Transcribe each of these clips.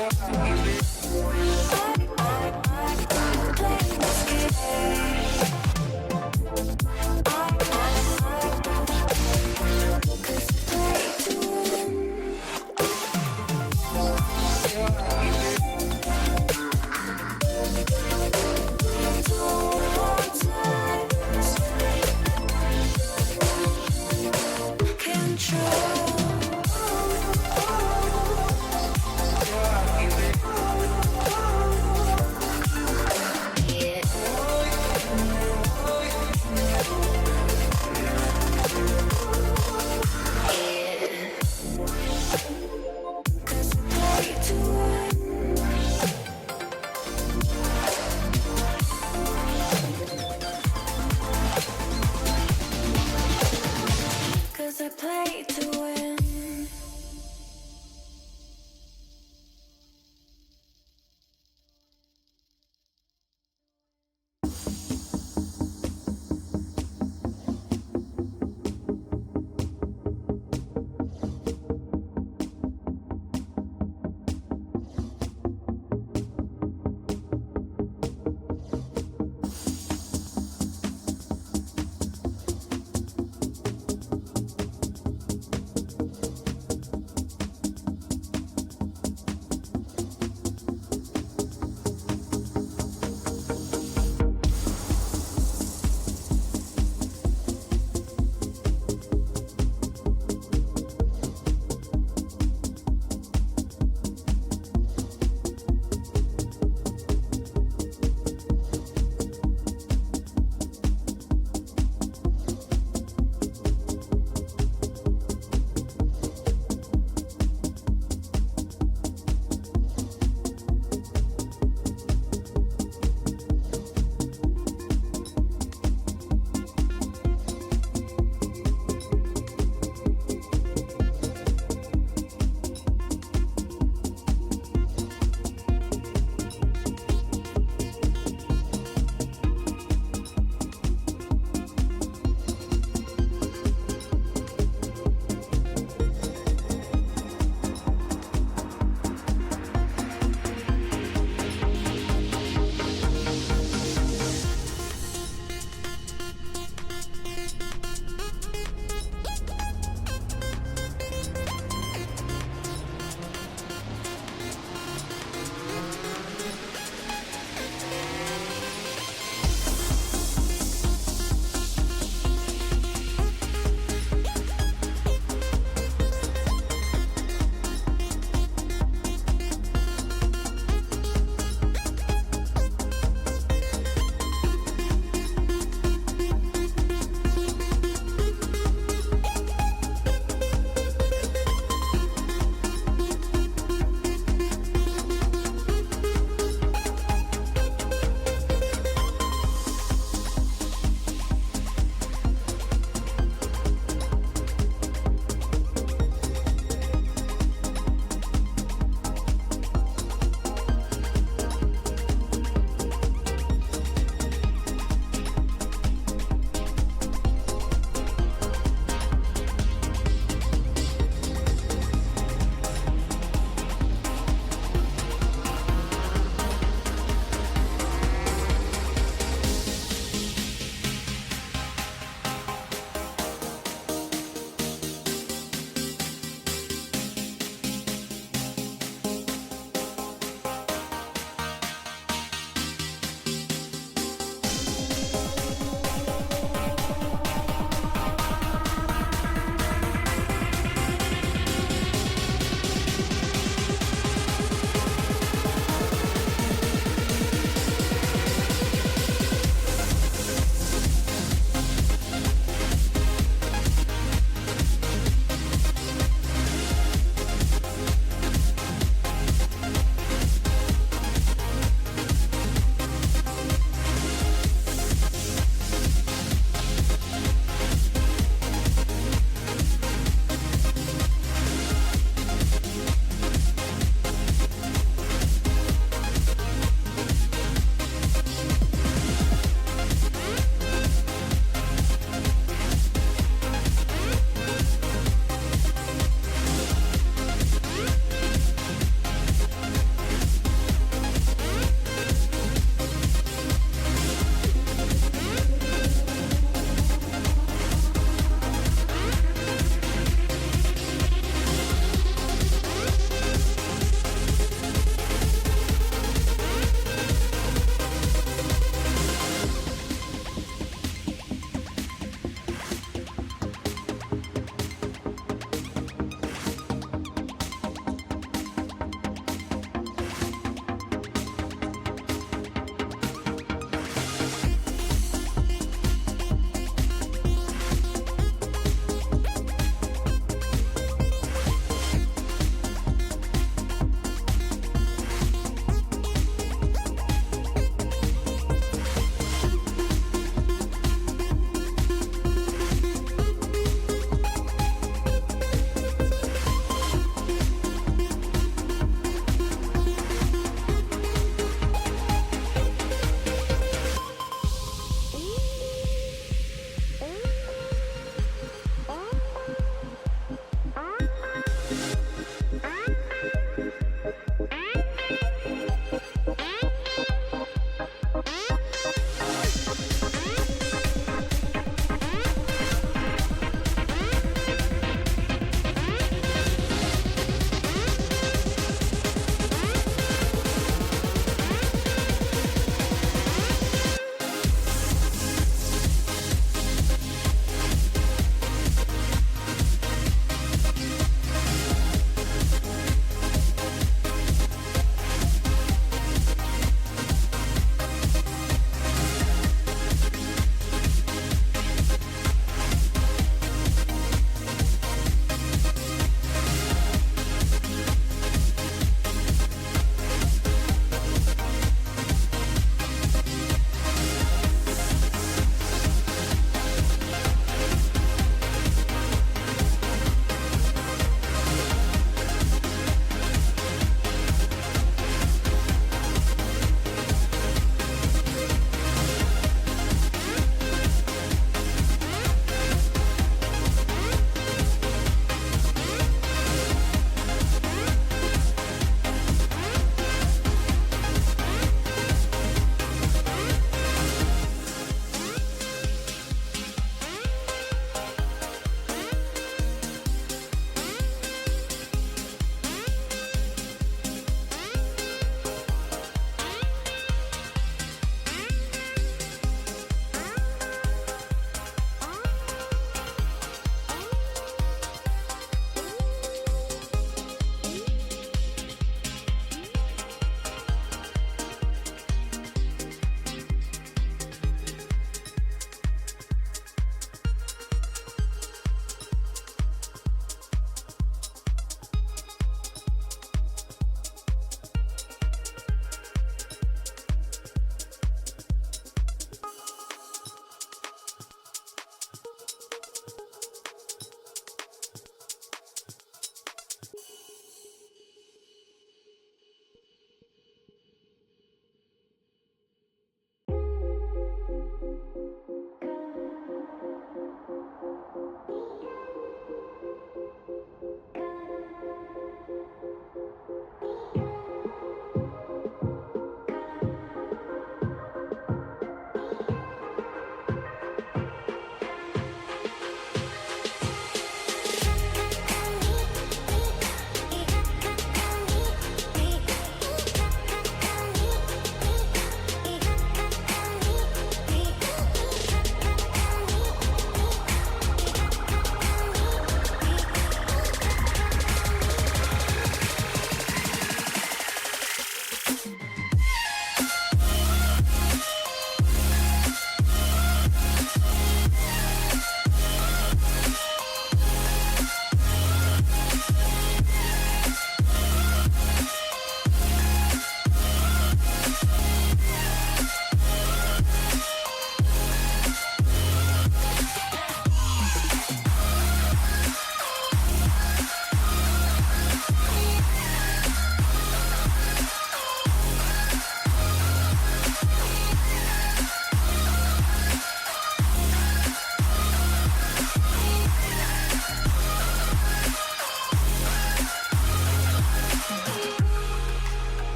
Cause I play to win.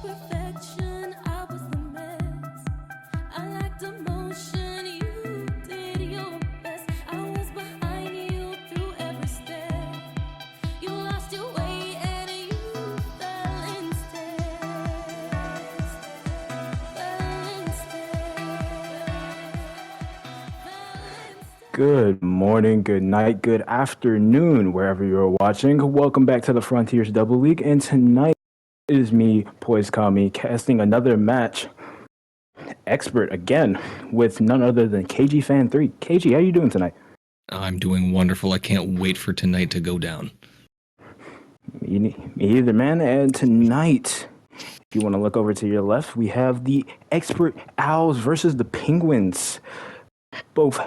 perfection, I was the mess. I lacked emotion, you did your best. I was behind you through every step. You lost your way and you fell instead. Good morning, good night, good afternoon, wherever you're watching. Welcome back to the Frontiers Double League, and tonight it is me, Poise Kami, casting another match. Expert again with none other than KG Fan 3. KG, how you doing tonight? I'm doing wonderful. I can't wait for tonight to go down. Me either, man. And tonight, if you want to look over to your left, we have the Expert Owls versus the Penguins. Both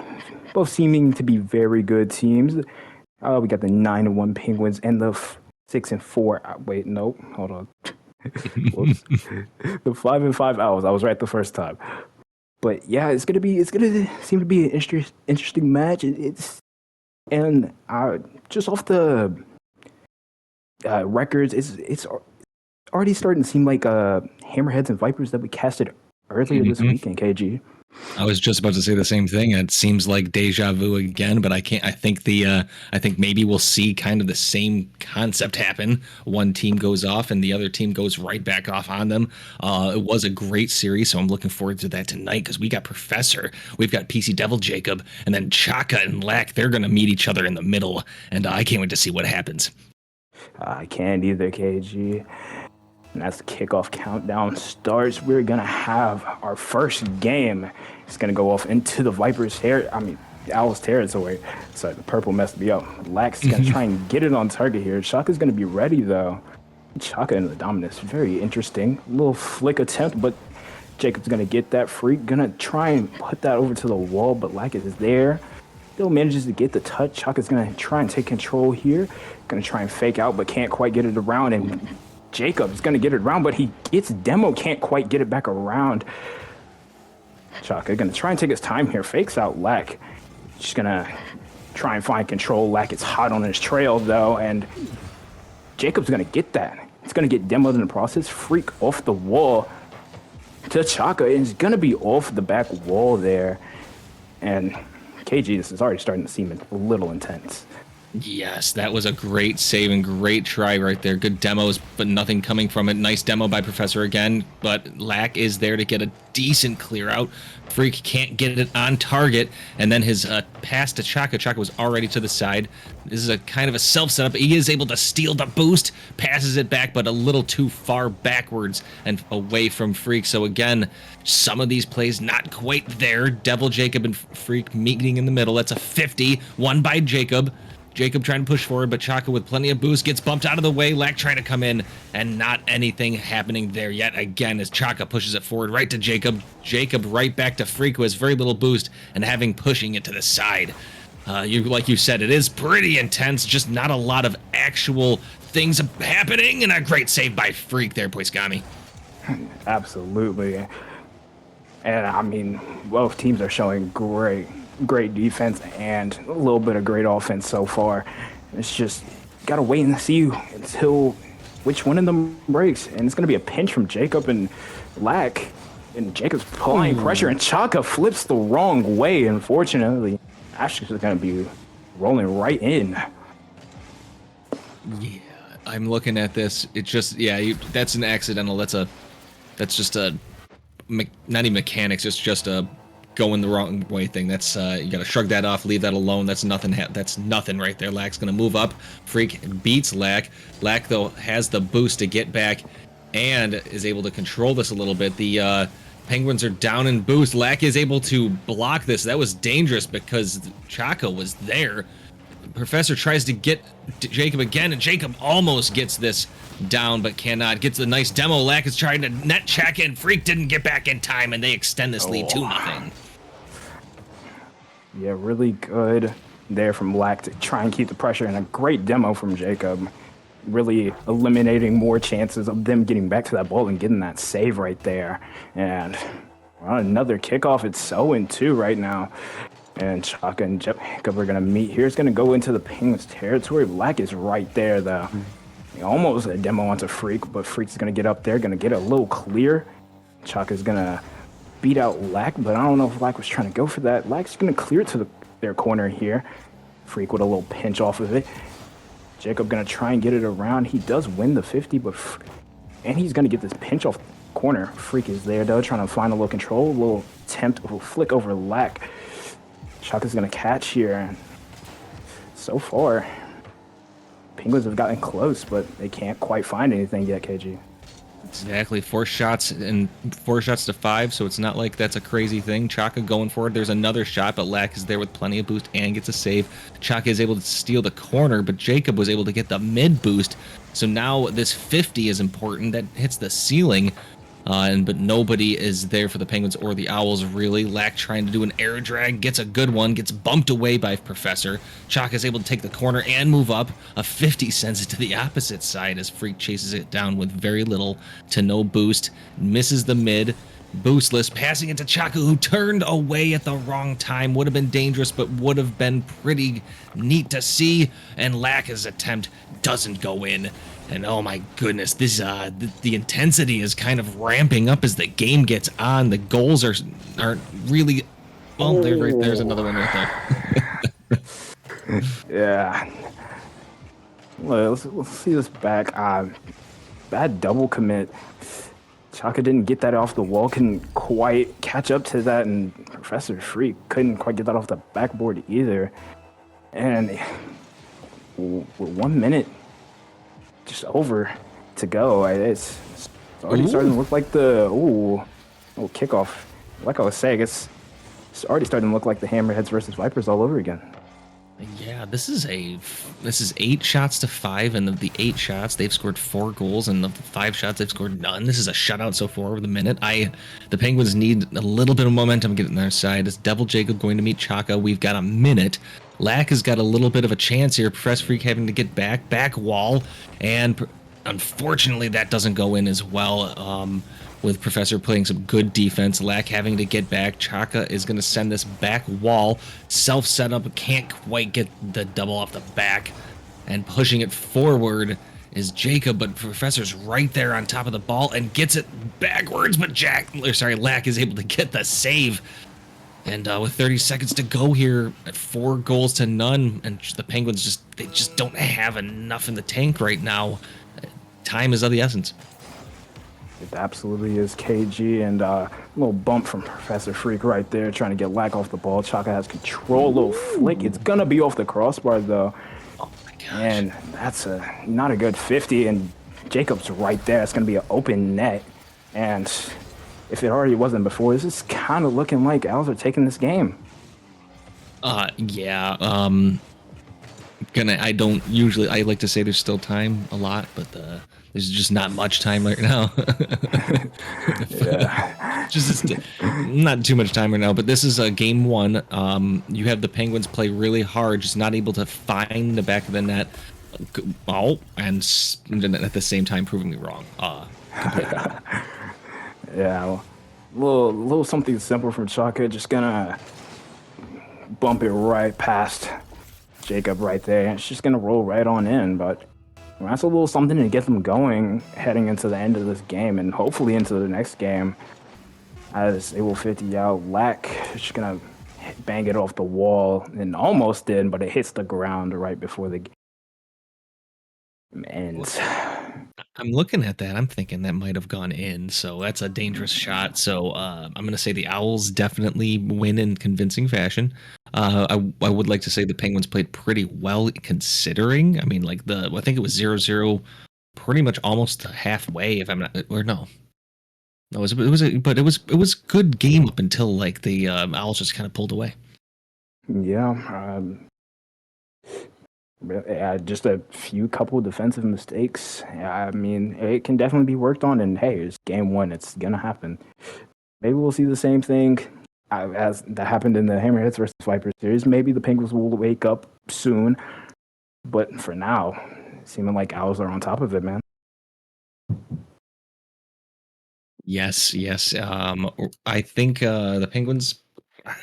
seeming to be very good teams. We got the 9-1 Penguins and the 6-4. Wait, nope. Hold on. Whoops. The 5-5 Owls. I was right the first time. But yeah, it's gonna seem to be an interesting match. And just off the records, it's already starting to seem like Hammerheads and Vipers that we casted earlier this weekend. KG. I was just about to say the same thing. It seems like deja vu again, but I can't. I think maybe we'll see kind of the same concept happen. One team goes off, and the other team goes right back off on them. It was a great series, so I'm looking forward to that tonight because we got Professor, we've got PC Devil Jacob, and then Chaka and Lack. They're gonna meet each other in the middle, and I can't wait to see what happens. I can't either, KG. And as the kickoff countdown starts, we're going to have our first game. It's going to go off into the Owls territory. Sorry, the purple messed me up. Lax is going to try and get it on target here. Chaka's going to be ready, though. Chaka in the dominance. Very interesting. Little flick attempt, but Jacob's going to get that free. Going to try and put that over to the wall, but Lack is there. Still manages to get the touch. Chaka's going to try and take control here. Going to try and fake out, but can't quite get it around. And Jacob's going to get it around, but he gets Demo, can't quite get it back around. Chaka going to try and take his time here, fakes out Lack. Just going to try and find control. Lack is hot on his trail, though, and Jacob's going to get that. He's going to get demoed in the process. Freak off the wall to Chaka, and he's going to be off the back wall there. And KG, this is already starting to seem a little intense. Yes, that was a great save and great try right there. Good demos, but nothing coming from it. Nice demo by Professor again, but Lack is there to get a decent clear out. Freak can't get it on target, and then his pass to Chaka. Chaka was already to the side. This is a kind of a self-setup. He is able to steal the boost, passes it back, but a little too far backwards and away from Freak. So again, some of these plays not quite there. Devil Jacob and Freak meeting in the middle. That's a 50, won by Jacob. Jacob trying to push forward, but Chaka with plenty of boost gets bumped out of the way. Lack trying to come in, and not anything happening there yet again as Chaka pushes it forward right to Jacob. Jacob right back to Freak, who has very little boost, and having pushing it to the side. Like you said, it is pretty intense, just not a lot of actual things happening, and a great save by Freak there, Poiskami. Absolutely. And I mean, both teams are showing great defense and a little bit of great offense so far. It's just gotta wait and see until which one of them breaks, and it's gonna be a pinch from Jacob and Lack, and Jacob's applying pressure, and Chaka flips the wrong way. Unfortunately, Ash's is gonna be rolling right in. Yeah, I'm looking at this. It's just that's an accidental. That's just a not even mechanics. It's just a going the wrong way thing. That's you gotta shrug that off, leave that alone. That's nothing. That's nothing right there. Lack's gonna move up. Freak beats Lack. Lack though has the boost to get back and is able to control this a little bit. The Penguins are down in boost. Lack is able to block this. That was dangerous because Chaka was there. Professor tries to get Jacob again, and Jacob almost gets this down, but cannot. Gets a nice demo. Lack is trying to net check in. Freak didn't get back in time, and they extend this lead 2-0. Yeah, really good there from Lack to try and keep the pressure, and a great demo from Jacob. Really eliminating more chances of them getting back to that ball and getting that save right there. And on another kickoff, it's 0-2 right now. And Chaka and Jacob are going to meet here. It's going to go into the Penguins territory. Lack is right there, though. Almost a demo onto Freak, but Freak's gonna get up there, gonna get a little clear. Chaka's gonna beat out Lack, but I don't know if Lack was trying to go for that. Lack's gonna clear to their corner here. Freak with a little pinch off of it. Jacob gonna try and get it around. He does win the 50, and he's gonna get this pinch off corner. Freak is there though, trying to find a little control, a little attempt, a little flick over Lack. Chaka's gonna catch here. So far, Penguins have gotten close, but they can't quite find anything yet, KG. Exactly. 4 shots and 4 shots to 5, so it's not like that's a crazy thing. Chaka going forward. There's another shot, but Lack is there with plenty of boost and gets a save. Chaka is able to steal the corner, but Jacob was able to get the mid boost. So now this 50 is important. That hits the ceiling. But nobody is there for the Penguins or the Owls, really. Lack trying to do an air drag, gets a good one, gets bumped away by Professor. Chaka is able to take the corner and move up. A 50 sends it to the opposite side as Freak chases it down with very little to no boost. Misses the mid. Boostless, passing it to Chaka, who turned away at the wrong time. Would have been dangerous, but would have been pretty neat to see. And Lack's attempt doesn't go in. And oh my goodness, this the intensity is kind of ramping up as the game gets on. The goals aren't really. Well, there's another one right there. Yeah. Well, let's see this back. Bad double commit. Chaka didn't get that off the wall, couldn't quite catch up to that, and Professor Freak couldn't quite get that off the backboard either. And with 1 minute just over to go, it's already starting to look like the kickoff. Like I was saying, it's already starting to look like the Hammerheads versus Vipers all over again. Yeah, this is 8 shots to 5, and of the 8 shots, they've scored 4 goals, and of the 5 shots, they've scored none. This is a shutout so far over the minute. The Penguins need a little bit of momentum getting their side. It's Devil Jacob going to meet Chaka. We've got a minute. Lack has got a little bit of a chance here. Press Freak having to get back wall, and unfortunately that doesn't go in as well. With Professor playing some good defense, Lack having to get back. Chaka is going to send this back wall. Self setup, can't quite get the double off the back. And pushing it forward is Jacob, but Professor's right there on top of the ball and gets it backwards, but Lack is able to get the save. And with 30 seconds to go here, at 4 goals to none, and the Penguins just don't have enough in the tank right now. Time is of the essence. It absolutely is, KG, and a little bump from Professor Freak right there, trying to get Lack off the ball. Chaka has control, a little flick. It's gonna be off the crossbar though. Oh my gosh. And that's not a good 50, and Jacob's right there. It's gonna be an open net, and if it already wasn't before, this is kind of looking like Owls are taking this game. Yeah. I like to say there's still time a lot, but there's just not much time right now. Yeah. just not too much time right now, but this is a game 1. You have the Penguins play really hard, just not able to find the back of the net. And at the same time proving me wrong. Yeah, little something simple from Chaka, just gonna bump it right past Jacob right there. It's just gonna roll right on in, but that's a little something to get them going heading into the end of this game and hopefully into the next game. As they will 50 out, Lack is just gonna bang it off the wall, and almost did, but it hits the ground right before the game ends. I'm looking at that. I'm thinking that might have gone in, so that's a dangerous shot. So I'm going to say the Owls definitely win in convincing fashion. I would like to say the Penguins played pretty well considering. I mean, I think it was 0-0, pretty much almost halfway. If I'm not, or no, it was good game up until the Owls just kind of pulled away. Yeah. Just a couple defensive mistakes. I mean, it can definitely be worked on, and hey, it's game 1. It's gonna happen. Maybe we'll see the same thing as that happened in the Hammerheads versus Vipers series. Maybe the Penguins will wake up soon, but for now, seeming like Owls are on top of it, man. Yes. I think the Penguins,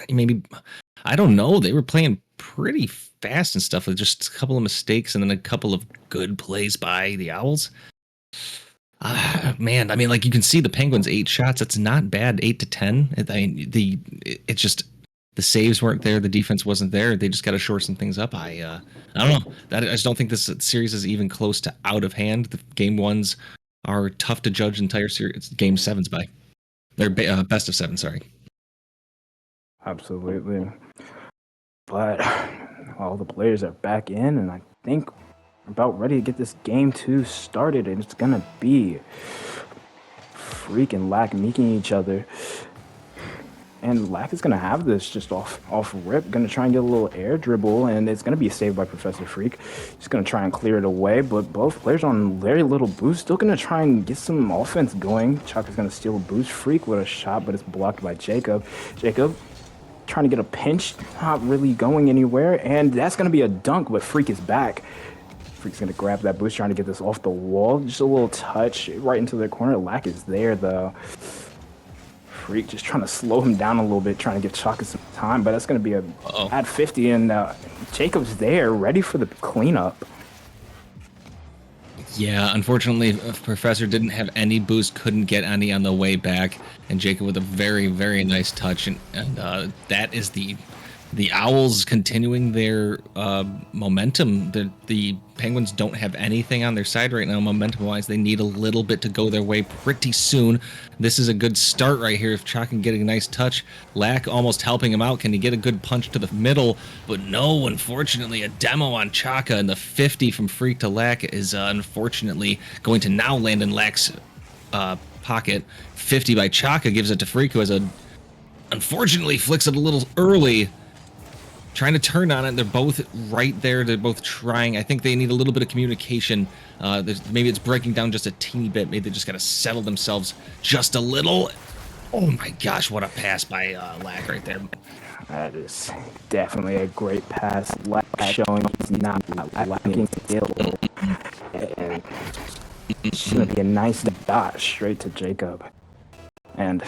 maybe, I don't know. They were playing pretty fast and stuff with just a couple of mistakes and then a couple of good plays by the Owls. Man, I mean, like you can see the Penguins 8 shots. It's not bad, 8 to 10. I mean, it's just the saves weren't there, the defense wasn't there. They just got to shore some things up. I don't know. I just don't think this series is even close to out of hand. The game ones are tough to judge entire series. Game sevens by. They're best of 7. Sorry. Absolutely. But all the players are back in, and I think we're about ready to get this game 2 started, and it's gonna be freaking Lack meeking each other. And Lack is gonna have this just off rip, gonna try and get a little air dribble, and it's gonna be saved by Professor Freak. He's gonna try and clear it away, but both players on very little boost, still gonna try and get some offense going. Chaka's gonna steal a boost. Freak with a shot, but it's blocked by Jacob. Jacob trying to get a pinch, not really going anywhere, and that's gonna be a dunk, but Freak is back. Freak's gonna grab that boost, trying to get this off the wall. Just a little touch right into their corner. Lack is there though. Freak just trying to slow him down a little bit, trying to give Chaka some time, but that's going to be a bad 50, and Jacob's there, ready for the cleanup. Yeah, unfortunately, Professor didn't have any boost, couldn't get any on the way back, and Jacob with a very, very nice touch, and that is the Owls continuing their momentum. The Penguins don't have anything on their side right now, momentum-wise. They need a little bit to go their way pretty soon. This is a good start right here. If Chaka can get a nice touch, Lack almost helping him out. Can he get a good punch to the middle? But no, unfortunately, a demo on Chaka, and the 50 from Freak to Lack is unfortunately going to now land in Lack's pocket. 50 by Chaka gives it to Freak, who has unfortunately flicks it a little early. Trying to turn on it. They're both right there. They're both trying. I think they need a little bit of communication. Maybe it's breaking down just a teeny bit. Maybe they just got to settle themselves just a little. Oh my gosh, what a pass by Lack right there. That is definitely a great pass. Lack showing he's not lacking skill. And it's going to be a nice dot straight to Jacob. And,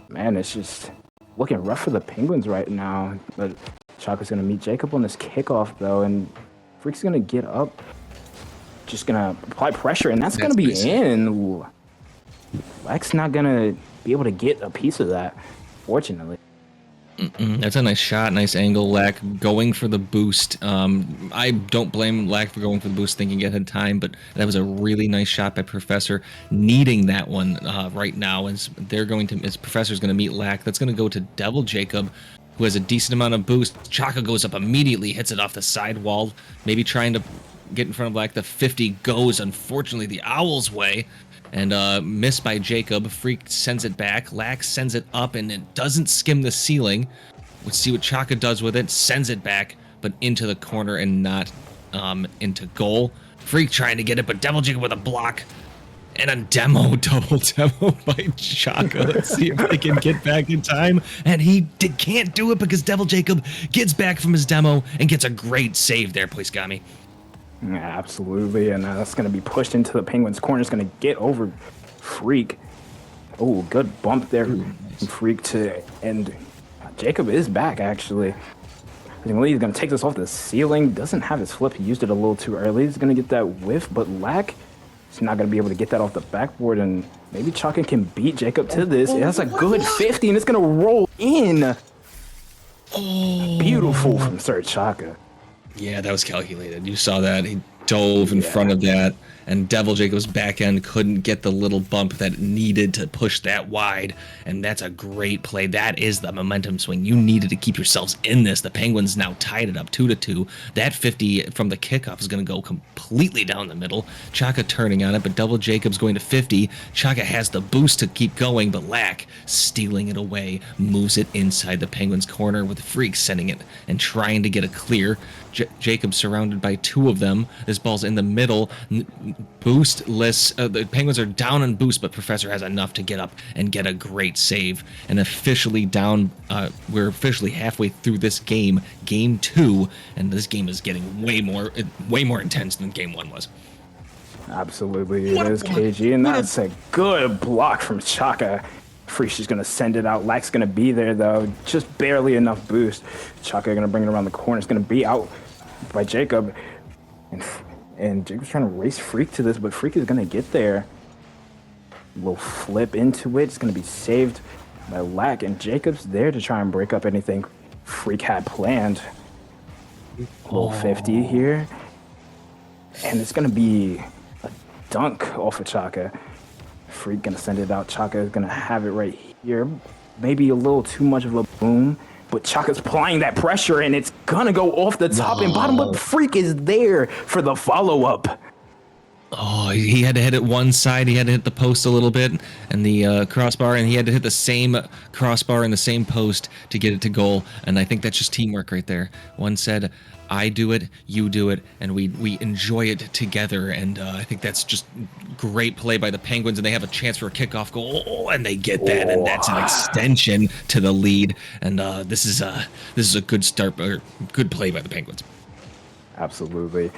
man, it's just looking rough for the Penguins right now. But Chaka's going to meet Jacob on this kickoff, though, and Freak's going to get up, just going to apply pressure, and that's going to be in. Ooh. Lack's not going to be able to get a piece of that, fortunately. That's a nice shot, nice angle. Lack going for the boost. I don't blame Lack for going for the boost, thinking it had time, but that was a really nice shot by Professor, needing that one right now. As Professor's going to meet Lack, that's going to go to Devil Jacob, who has a decent amount of boost. Chaka goes up immediately, hits it off the side wall, maybe trying to get in front of Lack. The 50 goes, unfortunately, the Owls' way, and missed by Jacob. Freak sends it back. Lack sends it up, and it doesn't skim the ceiling. Let's see what Chaka does with it. Sends it back, but into the corner and not into goal. Freak trying to get it, but Devil Jacob with a block. And a double demo by Chaka. Let's see if they can get back in time. And he can't do it because Devil Jacob gets back from his demo and gets a great save there, Poisgami. Yeah, absolutely. And that's going to be pushed into the Penguins' corner. It's going to get over Freak. Oh, good bump there from Freak to end. Jacob is back, actually. He's going to take this off the ceiling. Doesn't have his flip. He used it a little too early. He's going to get that whiff, but Lack, he's not going to be able to get that off the backboard, and maybe Chaka can beat Jacob to this. That's a good 50, and it's going to roll in. Oh. Beautiful from Sir Chaka. Yeah, that was calculated. You saw that. He dove in front of that, and Devil Jacob's back end couldn't get the little bump that it needed to push that wide, and that's a great play. That is the momentum swing you needed to keep yourselves in this. The Penguins now tied it up 2-2. That 50 from the kickoff is going to go completely down the middle. Chaka turning on it, but Devil Jacob's going to 50. Chaka has the boost to keep going, but Lack stealing it away, moves it inside the Penguins' corner with Freak sending it and trying to get a clear. Jacob surrounded by two of them. This ball's in the middle. Boostless. The Penguins are down on boost, but Professor has enough to get up and get a great save. And officially down. We're officially halfway through this game, game 2, and this game is getting way more intense than game 1 was. Absolutely, it is, KG, and that's a good block from Chaka. Freak's just gonna send it out. Lack's gonna be there though, just barely enough boost. Chaka gonna bring it around the corner. It's gonna be out by Jacob, and Jacob's trying to race Freak to this, but Freak is gonna get there. A little flip into it. It's gonna be saved by Lack, and Jacob's there to try and break up anything Freak had planned. A little 50 here, and it's gonna be a dunk off of Chaka. Freak gonna send it out. Chaka is gonna have it right here. Maybe a little too much of a boom, but Chaka's applying that pressure, and it's gonna go off the top and bottom, but Freak is there for the follow-up. Oh, he had to hit it one side. He had to hit the post a little bit and the crossbar, and he had to hit the same crossbar and the same post to get it to goal. And I think that's just teamwork right there. One said, I do it, you do it, and we enjoy it together. And I think that's just great play by the Penguins, and they have a chance for a kickoff goal, and they get that, and that's an extension to the lead. And this is a good start, or good play by the Penguins. Absolutely.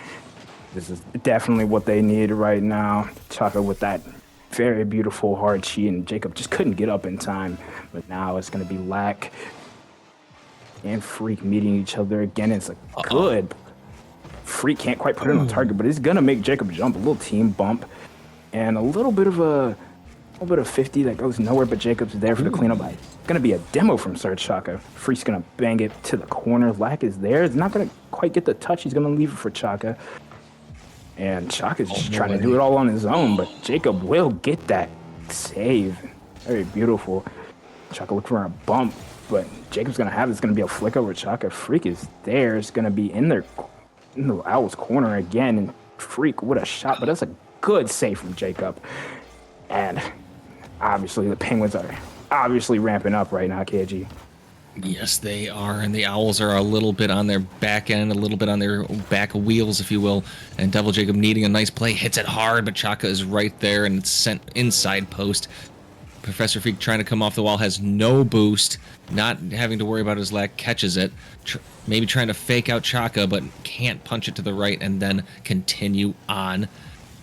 This is definitely what they need right now. Chaka with that very beautiful hard cheat, and Jacob just couldn't get up in time. But now it's going to be Lack and Freak meeting each other again. It's a good. Freak can't quite put it on target, but it's going to make Jacob jump. A little team bump and a little bit of 50 that goes nowhere, but Jacob's there for the cleanup. It's going to be a demo from Serge Chaka. Freak's going to bang it to the corner. Lack is there. It's not going to quite get the touch. He's going to leave it for Chaka. And Chaka's just trying to do it all on his own, but Jacob will get that save. Very beautiful. Chaka looking for a bump, but Jacob's going to have it. It's going to be a flick over Chaka. Freak is there. It's going to be in the Owl's corner again. And Freak with a shot, but that's a good save from Jacob. And obviously the Penguins are obviously ramping up right now, KG. Yes, they are, and the Owls are a little bit on their back end, a little bit on their back wheels, if you will. And Devil Jacob needing a nice play, hits it hard, but Chaka is right there, and it's sent inside post. Professor Freak trying to come off the wall, has no boost, not having to worry about his Lack, catches it, maybe trying to fake out Chaka, but can't punch it to the right and then continue on.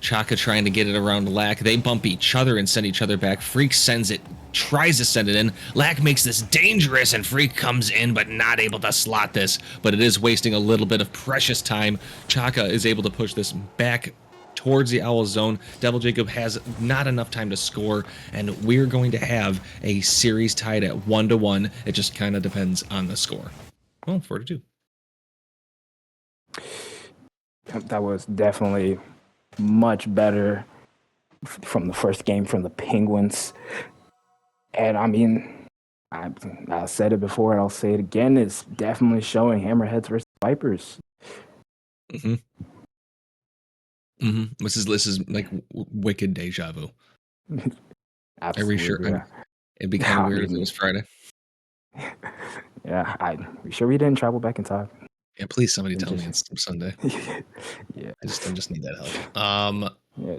Chaka trying to get it around Lack. They bump each other and send each other back. Freak sends it, tries to send it in. Lack makes this dangerous, and Freak comes in, but not able to slot this. But it is wasting a little bit of precious time. Chaka is able to push this back towards the Owl zone. Devil Jacob has not enough time to score, and we're going to have a series tied at 1-1. It just kind of depends on the score. Well, 4-2. That was definitely much better from the first game from the Penguins. And I mean, I said it before and I'll say it again, it's definitely showing Hammerheads versus Vipers. Mm-hmm. Mm-hmm. This is like wicked deja vu. Absolutely. Sure, Yeah. it'd be kind of weird if it was Friday. Yeah, are you sure we didn't travel back in time? Yeah, please somebody tell me it's Sunday. Yeah. I just need that help. Yeah.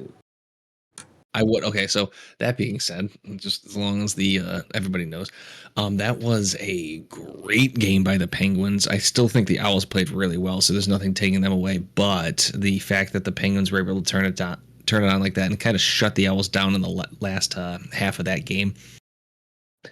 I would. Okay, so that being said, just as long as the everybody knows, that was a great game by the Penguins. I still think the Owls played really well, so there's nothing taking them away. But the fact that the Penguins were able to turn it on like that and kind of shut the Owls down in the last half of that game,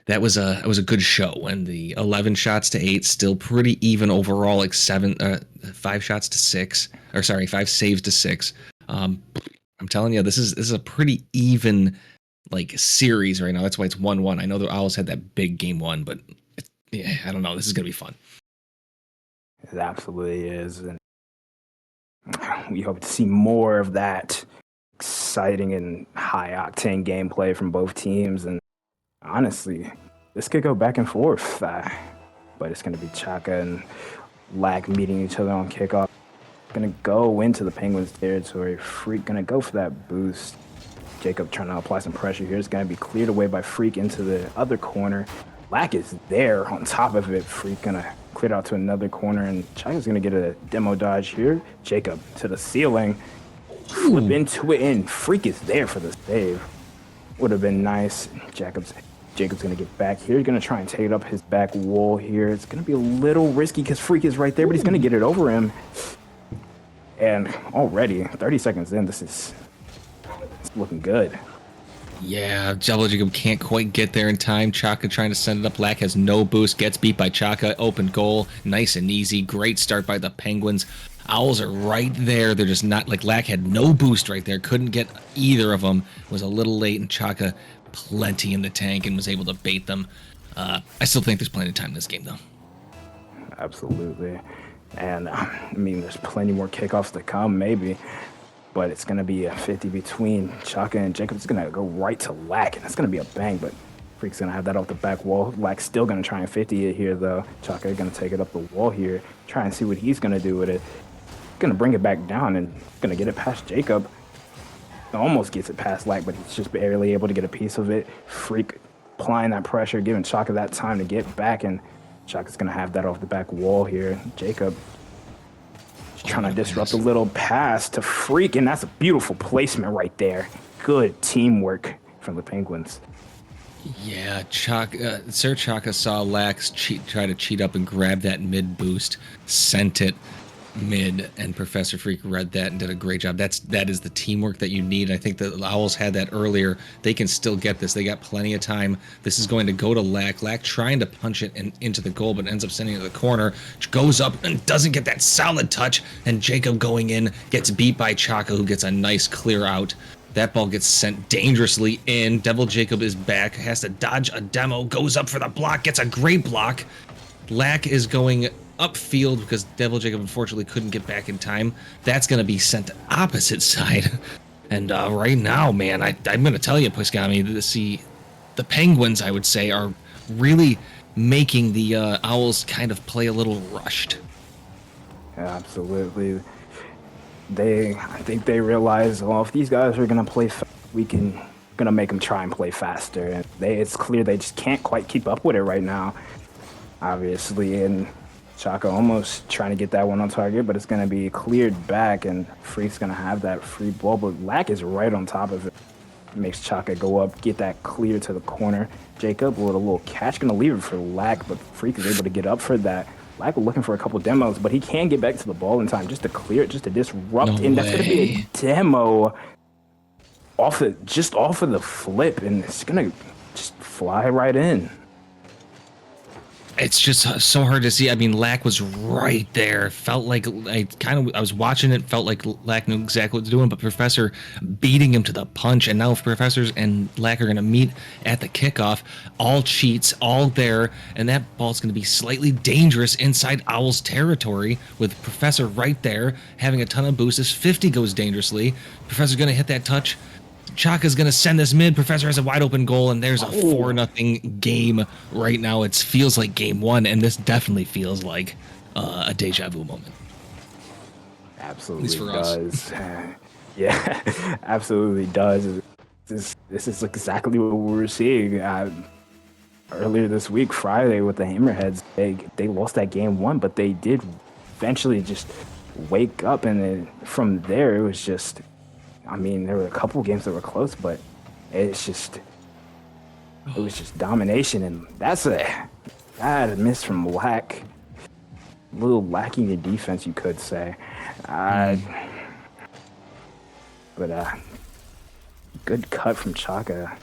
that was a good show. And the 11 shots to 8, still pretty even overall, like 5 shots to 6, or sorry, 5 saves to 6. I'm telling you, this is a pretty even like series right now. That's why it's 1-1. I know the Owls had that big game 1, but yeah, I don't know. This is gonna be fun. It absolutely is, and we hope to see more of that exciting and high octane gameplay from both teams. And honestly, this could go back and forth, but it's going to be Chaka and Lack meeting each other on kickoff. Going to go into the Penguins territory. Freak going to go for that boost. Jacob trying to apply some pressure here. It's going to be cleared away by Freak into the other corner. Lack is there on top of it. Freak going to clear it out to another corner, and Chaka's going to get a demo dodge here. Jacob to the ceiling. Flip into it, and Freak is there for the save. Would have been nice. Jacob's going to get back here. He's going to try and take it up his back wall here. It's going to be a little risky because Freak is right there, but he's going to get it over him. And already, 30 seconds in, it's looking good. Yeah, Double Jacob can't quite get there in time. Chaka trying to send it up. Lack has no boost. Gets beat by Chaka. Open goal. Nice and easy. Great start by the Penguins. Owls are right there. They're just not like Lack had no boost right there. Couldn't get either of them. Was a little late, and Chaka plenty in the tank and was able to bait them. I still think there's plenty of time in this game, though. Absolutely. And I mean, there's plenty more kickoffs to come, maybe. But it's going to be a 50 between Chaka and Jacob. It's going to go right to Lack, and that's going to be a bang. But Freak's going to have that off the back wall. Lack's still going to try and 50 it here, though. Chaka going to take it up the wall here, try and see what he's going to do with it. Going to bring it back down and going to get it past Jacob. Almost gets it past Lack, but he's just barely able to get a piece of it. Freak applying that pressure, giving Chaka that time to get back, and Chaka's going to have that off the back wall here. Jacob trying to disrupt a little pass to Freak, and that's a beautiful placement right there. Good teamwork from the Penguins. Yeah, Sir Chaka saw Lax try to cheat up and grab that mid boost, sent it mid, and Professor Freak read that and did a great job. That is the teamwork that you need. I think the Owls had that earlier. They can still get this. They got plenty of time. This is going to go to Lack. Lack trying to punch it into the goal, but ends up sending it to the corner. Goes up and doesn't get that solid touch, and Jacob going in gets beat by Chaka, who gets a nice clear out. That ball gets sent dangerously in. Devil Jacob is back, has to dodge a demo, goes up for the block, gets a great block. Lack is going upfield because Devil Jacob unfortunately couldn't get back in time. That's going to be sent to opposite side. And right now, man, I'm going to tell you, Puskami, the Penguins, I would say, are really making the Owls kind of play a little rushed. Absolutely. I think they realize, well, if these guys are going to play we can going to make them try and play faster. And it's clear they just can't quite keep up with it right now, obviously. And Chaka almost trying to get that one on target, but it's going to be cleared back, and Freak's going to have that free ball. But Lack is right on top of it. Makes Chaka go up, get that clear to the corner. Jacob with a little catch, going to leave it for Lack, but Freak is able to get up for that. Lack looking for a couple demos, but he can get back to the ball in time just to clear it, just to disrupt. No and that's going to be a way. demo off of the flip, and it's going to just fly right in. It's just so hard to see. I mean, Lack was right there. Felt like I was watching it. Felt like Lack knew exactly what to do, but Professor beating him to the punch. And now Professors and Lack are going to meet at the kickoff. All cheats, all there, and that ball's going to be slightly dangerous inside Owls territory with Professor right there having a ton of boosts. This 50 goes dangerously. Professor's going to hit that touch. Chaka's going to send this mid. Professor has a wide open goal, and there's a 4-0 game right now. It feels like game one, and this definitely feels like a deja vu moment. Absolutely for does. Yeah, absolutely does. This is exactly what we were seeing earlier this week, Friday, with the Hammerheads. They lost that game one, but they did eventually just wake up, and then from there, it was just... I mean, there were a couple games that were close, but it was just domination, and that's a bad miss from Lack. A little lacking in defense, you could say. But good cut from Chaka.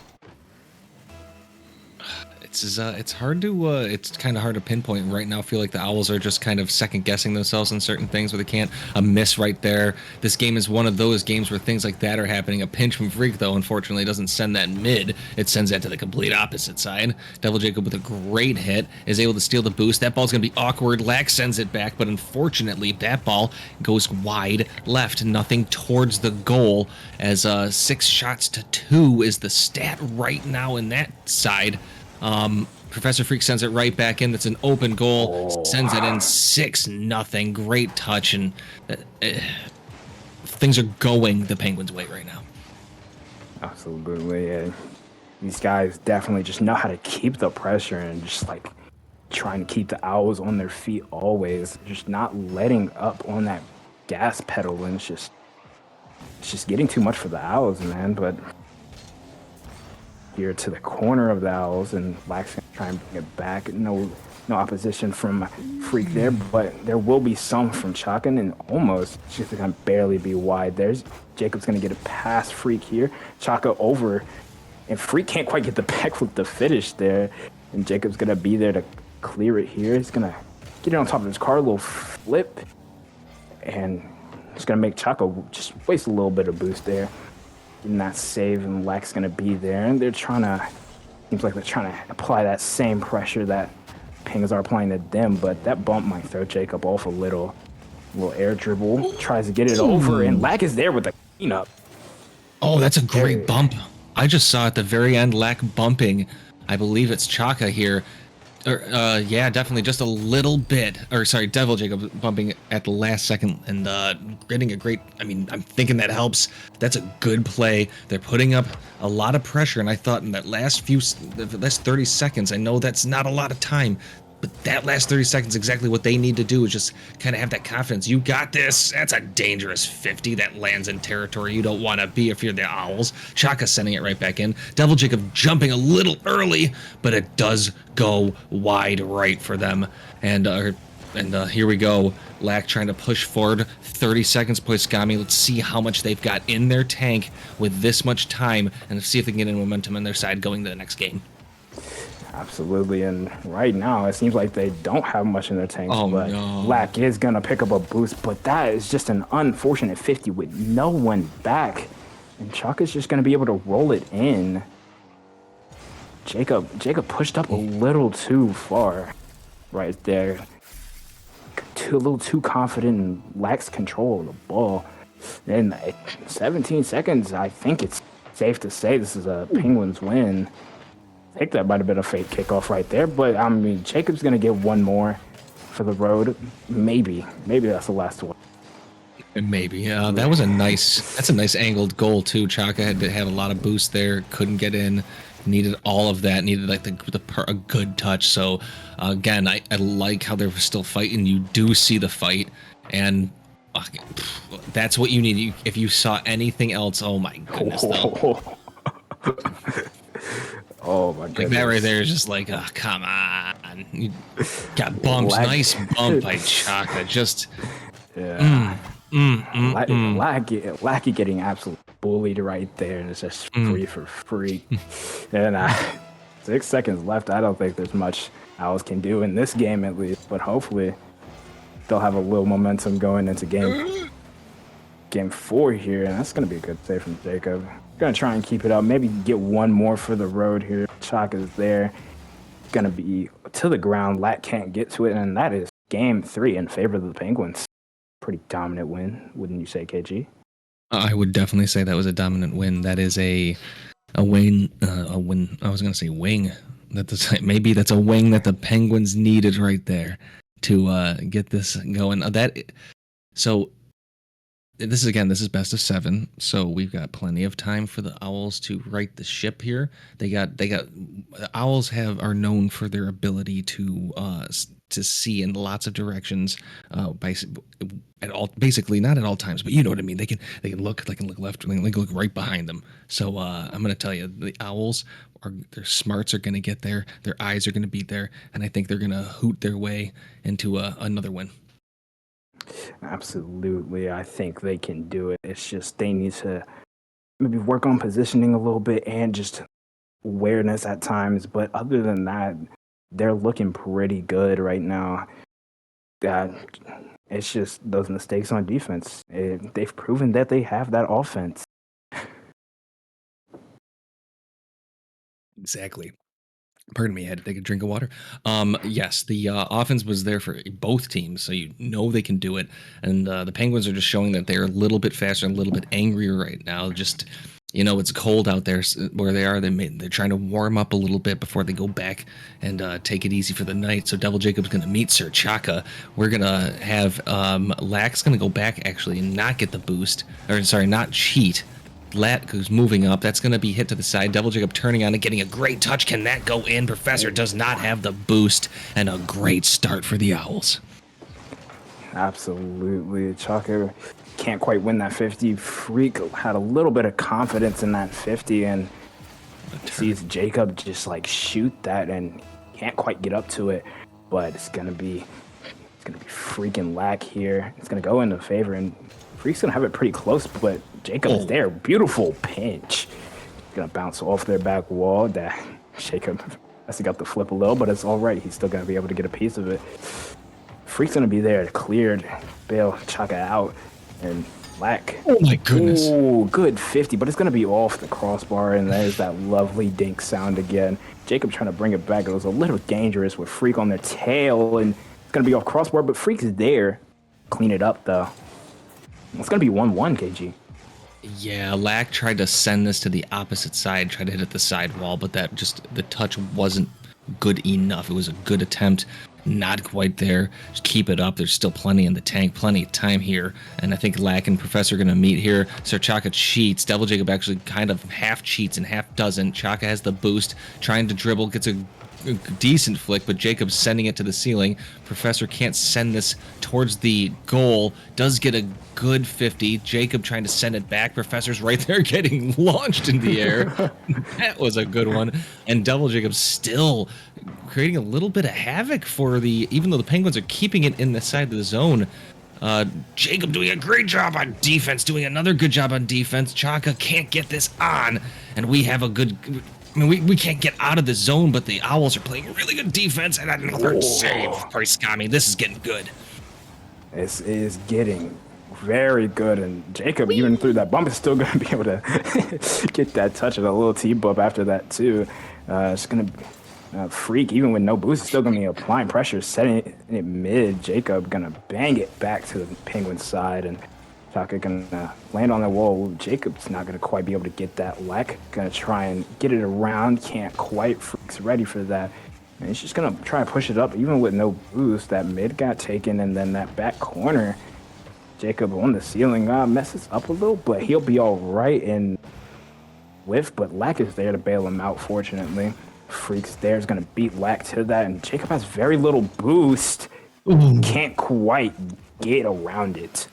It's hard to it's kind of hard to pinpoint right now. I feel like the Owls are just kind of second guessing themselves on certain things where they can't. A miss right there. This game is one of those games where things like that are happening. A pinch from Freak, though, unfortunately doesn't send that mid. It sends that to the complete opposite side. Devil Jacob with a great hit is able to steal the boost. That ball's gonna be awkward. Lack sends it back, but unfortunately that ball goes wide left, nothing towards the goal. As 6 shots to 2 is the stat right now in that side. Professor Freak sends it right back in. That's an open goal. Sends it in 6-0. Great touch, and things are going the Penguins' way right now. Absolutely. Yeah. These guys definitely just know how to keep the pressure and just like trying to keep the Owls on their feet always. Just not letting up on that gas pedal, and it's just getting too much for the Owls, man. But here to the corner of the Owls, and Lack's gonna try and bring it back. No opposition from Freak there, but there will be some from Chaka, and almost it's just gonna barely be wide. There's Jacob's gonna get a pass Freak here. Chaka over And Freak can't quite get the backflip to finish there. And Jacob's going to be there to clear it here. He's going to get it on top of his car, a little flip. And it's going to make Chaco just waste a little bit of boost there. Getting that save, and Lack's going to be there. And they're trying to, seems like they're trying to apply that same pressure that Penguins are applying to them. But that bump might throw Jacob off a little. Little air dribble, tries to get it over, and Lack is there with the cleanup. Oh, that's a great bump. I just saw at the very end Lack bumping. I believe it's Chaka here. Yeah, definitely just a little bit. Or sorry, Devil Jacob bumping at the last second and getting a great. I mean, I'm thinking that helps. That's a good play. They're putting up a lot of pressure, and I thought in that last 30 seconds, I know that's not a lot of time. But that last 30 seconds, exactly what they need to do is just kind of have that confidence. You got this. That's a dangerous 50 that lands in territory you don't want to be if you're the Owls. Chaka sending it right back in. Devil Jacob jumping a little early, but it does go wide right for them. And here we go. Lack trying to push forward. 30 seconds, Poiskami. Let's see how much they've got in their tank with this much time, and see if they can get any momentum on their side going to the next game. Absolutely, and right now it seems like they don't have much in their tanks, but no. Lack is going to pick up a boost, but that is just an unfortunate 50 with no one back, and Chuck is just going to be able to roll it in. Jacob pushed up a little too far right there. A little too confident and lacks control of the ball. In 17 seconds, I think it's safe to say this is a Penguins win. I think that might have been a fake kickoff right there, but I mean, Jacob's going to get one more for the road. Maybe that's the last one. Maybe. That was that's a nice angled goal too. Chaka had a lot of boost there, couldn't get in, needed all of that, needed like a good touch. So again, I like how they're still fighting. You do see the fight, and that's what you need. If you saw anything else, oh my goodness. Oh my goodness. Like that right there is just like, oh, come on. You got bumped. Nice bump by Chaka. Just Lackey getting absolutely bullied right there, and it's just free for free. And 6 seconds left. I don't think there's much Owls can do in this game at least, but hopefully they'll have a little momentum going into game 4 here, and that's going to be a good save from Jacob. Going to try and keep it up, maybe get one more for the road here. Chaka's there. Going to be to the ground. Lack can't get to it, and that is game 3 in favor of the Penguins. Pretty dominant win, wouldn't you say, KG? I would definitely say that was a dominant win. That is a win. A win. I was going to say wing. Maybe that's a wing that the Penguins needed right there to get this going. This is best of 7, so we've got plenty of time for the Owls to right the ship here. The Owls are known for their ability to see in lots of directions, basically not at all times, but you know what I mean. They can look left, they can look right behind them. So I'm gonna tell you, the Owls their smarts are gonna get there, their eyes are gonna be there, and I think they're gonna hoot their way into another win. Absolutely. I think they can do it. It's just they need to maybe work on positioning a little bit and just awareness at times. But other than that, they're looking pretty good right now. It's just those mistakes on defense. They've proven that they have that offense. Exactly. Pardon me, I had to take a drink of water. Yes, the offense was there for both teams, so you know they can do it. And the Penguins are just showing that they're a little bit faster and a little bit angrier right now. Just, it's cold out there where they are. They're trying to warm up a little bit before they go back and take it easy for the night. So Devil Jacob's going to meet Sir Chaka. We're going to have Lack's going to go back, actually, and not get the boost. Or, sorry, not cheat. Lat, who's moving up, that's going to be hit to the side. Devil Jacob turning on and getting a great touch. Can that go in? Professor does not have the boost, and a great start for the Owls. Absolutely. Chalker can't quite win that 50. Freak had a little bit of confidence in that 50 and sees Jacob just shoot that and can't quite get up to it. But it's gonna be freaking Lack here. It's gonna go into favor, and Freak's gonna have it pretty close, but Jacob is there. Beautiful pinch. Gonna bounce off their back wall. That Jacob has got the flip a little, but it's all right. He's still gonna be able to get a piece of it. Freak's gonna be there, cleared, bail Chaka out, and Lack. Oh my goodness. Ooh, good 50, but it's gonna be off the crossbar, and there's that lovely dink sound again. Jacob trying to bring it back. It was a little dangerous with Freak on their tail, and it's gonna be off crossbar, but Freak's there. Clean it up though. It's gonna be 1-1, KG. Yeah, Lack tried to send this to the opposite side, tried to hit it the side wall, but that just, the touch wasn't good enough. It was a good attempt, not quite there. Just keep it up. There's still plenty in the tank, plenty of time here. And I think Lack and Professor are going to meet here. Sir Chaka cheats. Devil Jacob actually kind of half cheats and half doesn't. Chaka has the boost, trying to dribble, gets a decent flick, but Jacob's sending it to the ceiling. Professor can't send this towards the goal, does get a good 50. Jacob trying to send it back. Professor's right there getting launched in the air. That was a good one. And Devil Jacob still creating a little bit of havoc for the, even though the Penguins are keeping it in the side of the zone. Jacob doing a great job on defense, doing another good job on defense. Chaka can't get this on, and we have a good, I mean, we can't get out of the zone, but the Owls are playing really good defense, and another save for Iskami. This is getting good. This is getting very good, and Jacob, even through that bump, is still going to be able to get that touch and a little T-bump after that, too. It's going to Freak, even with no boost, is still going to be applying pressure, setting it mid. Jacob going to bang it back to the Penguin side, and Chaka gonna land on the wall. Jacob's not gonna quite be able to get that. Lack gonna try and get it around. Can't quite. Freak's ready for that. And he's just gonna try and push it up, even with no boost. That mid got taken, and then that back corner, Jacob on the ceiling messes up a little, but he'll be all right in whiff. But Lack is there to bail him out. Fortunately, Freak's there is gonna beat Lack to that, and Jacob has very little boost. Can't quite get around it.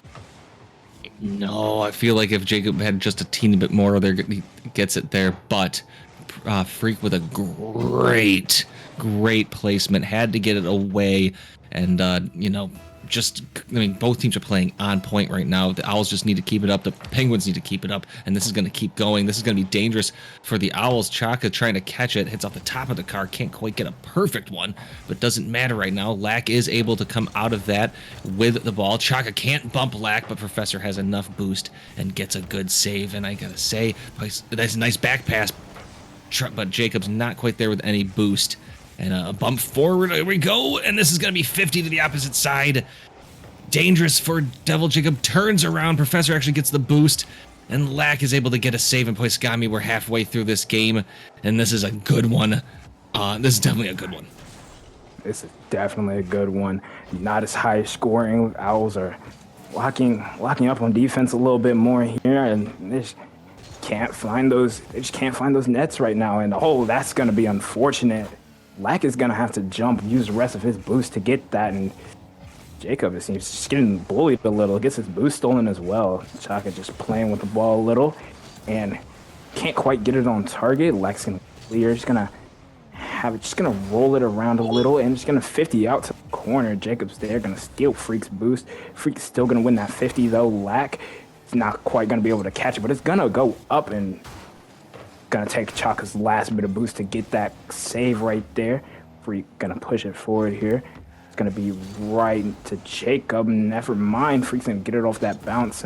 No, I feel like if Jacob had just a teeny bit more, there he gets it there. But Freak with a great placement, had to get it away, and just, I mean, both teams are playing on point right now. The Owls just need to keep it up. The Penguins need to keep it up, and this is going to keep going. This is going to be dangerous for the Owls. Chaka trying to catch it, hits off the top of the car, can't quite get a perfect one, but doesn't matter right now. Lack is able to come out of that with the ball. Chaka can't bump Lack, but Professor has enough boost and gets a good save, and I gotta say, that's a nice back pass, but Jacob's not quite there with any boost. And a bump forward, there we go, and this is going to be 50 to the opposite side. Dangerous for Devil Jacob, turns around, Professor actually gets the boost, and Lack is able to get a save and Poiskami. We're halfway through this game, and this is a good one. This is definitely a good one. This is definitely a good one. Not as high scoring. Owls are locking up on defense a little bit more here, and they just can't find those nets right now, and that's going to be unfortunate. Lack is going to have to jump, use the rest of his boost to get that, and Jacob, it seems, just getting bullied a little, gets his boost stolen as well. Chaka just playing with the ball a little, and can't quite get it on target. Lack's going to clear, just going to roll it around a little, and just going to 50 out to the corner. Jacob's there, going to steal Freak's boost. Freak's still going to win that 50, though. Lack is not quite going to be able to catch it, but it's going to go up and gonna take Chaka's last bit of boost to get that save right there. Freak gonna push it forward here. It's gonna be right to Jacob. Never mind. Freak's gonna get it off that bounce.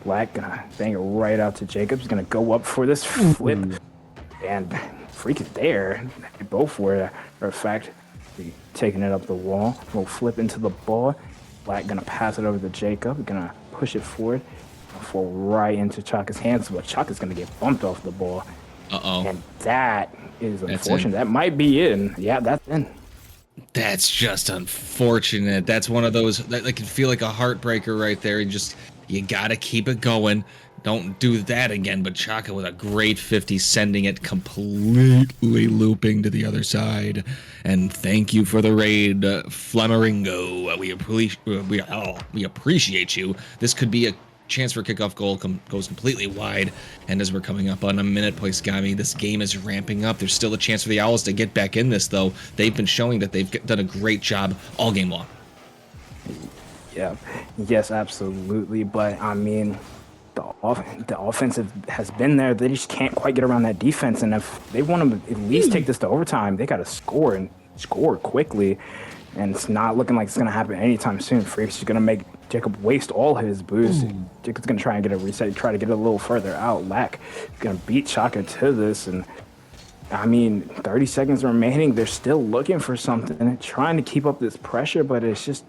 Black gonna bang it right out to Jacob. He's gonna go up for this flip. And Freak is there. They both were, for a fact. Taking it up the wall. We'll flip into the ball. Black gonna pass it over to Jacob. Gonna push it forward. Fall right into Chaka's hands, but Chaka's going to get bumped off the ball. And that is unfortunate. That might be in. Yeah, that's in. That's just unfortunate. That's one of those that can feel like a heartbreaker right there. You got to keep it going. Don't do that again. But Chaka with a great 50, sending it completely looping to the other side. And thank you for the raid, Flameringo. We appreciate you. This could be a chance for a kickoff goal, goes completely wide, and as we're coming up on a minute, Poiskami, this game is ramping up. There's still a chance for the Owls to get back in this, though. They've been showing that they've done a great job all game long. Yeah, yes, absolutely, but I mean, the offensive has been there. They just can't quite get around that defense. And if they want to at least take this to overtime, they got to score and score quickly. And it's not looking like it's going to happen anytime soon. Freak's just going to make Jacob waste all his boost. Jacob's going to try and get a reset, try to get it a little further out. Lack is going to beat Shaka to this. And I mean, 30 seconds remaining. They're still looking for something, trying to keep up this pressure, but it's just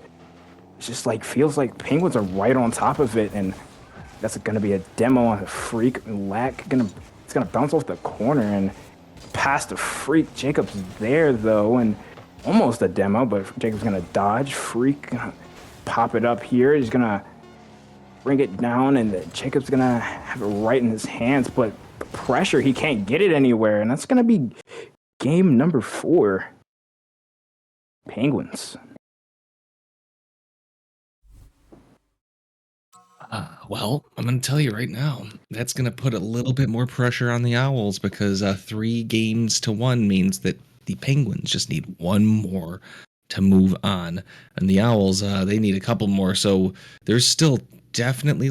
like feels like Penguins are right on top of it. And that's going to be a demo on a Freak. Lack it's going to bounce off the corner and past the Freak. Jacob's there though, and almost a demo, but Jacob's going to dodge. Freak gonna pop it up here. He's going to bring it down, and Jacob's going to have it right in his hands, but pressure, he can't get it anywhere, and that's going to be game number 4. Penguins. Well, I'm going to tell you right now, that's going to put a little bit more pressure on the Owls because 3-1 means that the Penguins just need one more to move on. And the Owls, they need a couple more. So there's still definitely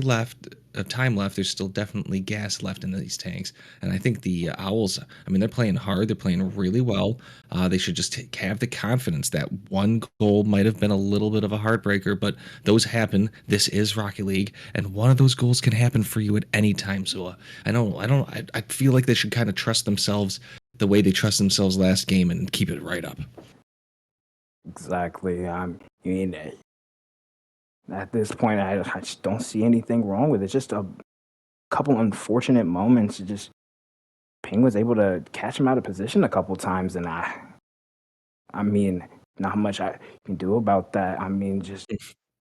time left. There's still definitely gas left in these tanks. And I think the Owls, I mean, they're playing hard. They're playing really well. They should just have the confidence that one goal might have been a little bit of a heartbreaker, but those happen. This is Rocket League, and one of those goals can happen for you at any time. So I feel like they should kind of trust themselves the way they trust themselves last game and keep it right up. Exactly. I mean, at this point, I just don't see anything wrong with it. Just a couple unfortunate moments. Just Penguins able to catch him out of position a couple times, and I mean, not much I can do about that. I mean, just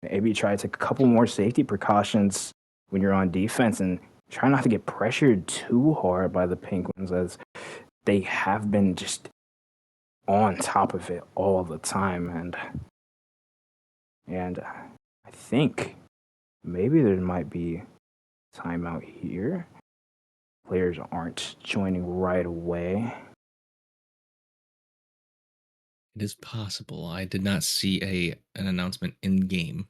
maybe try to take a couple more safety precautions when you're on defense and try not to get pressured too hard by the Penguins, as they have been just on top of it all the time. And I think maybe there might be timeout here. Players aren't joining right away. It is possible. I did not see an announcement in game.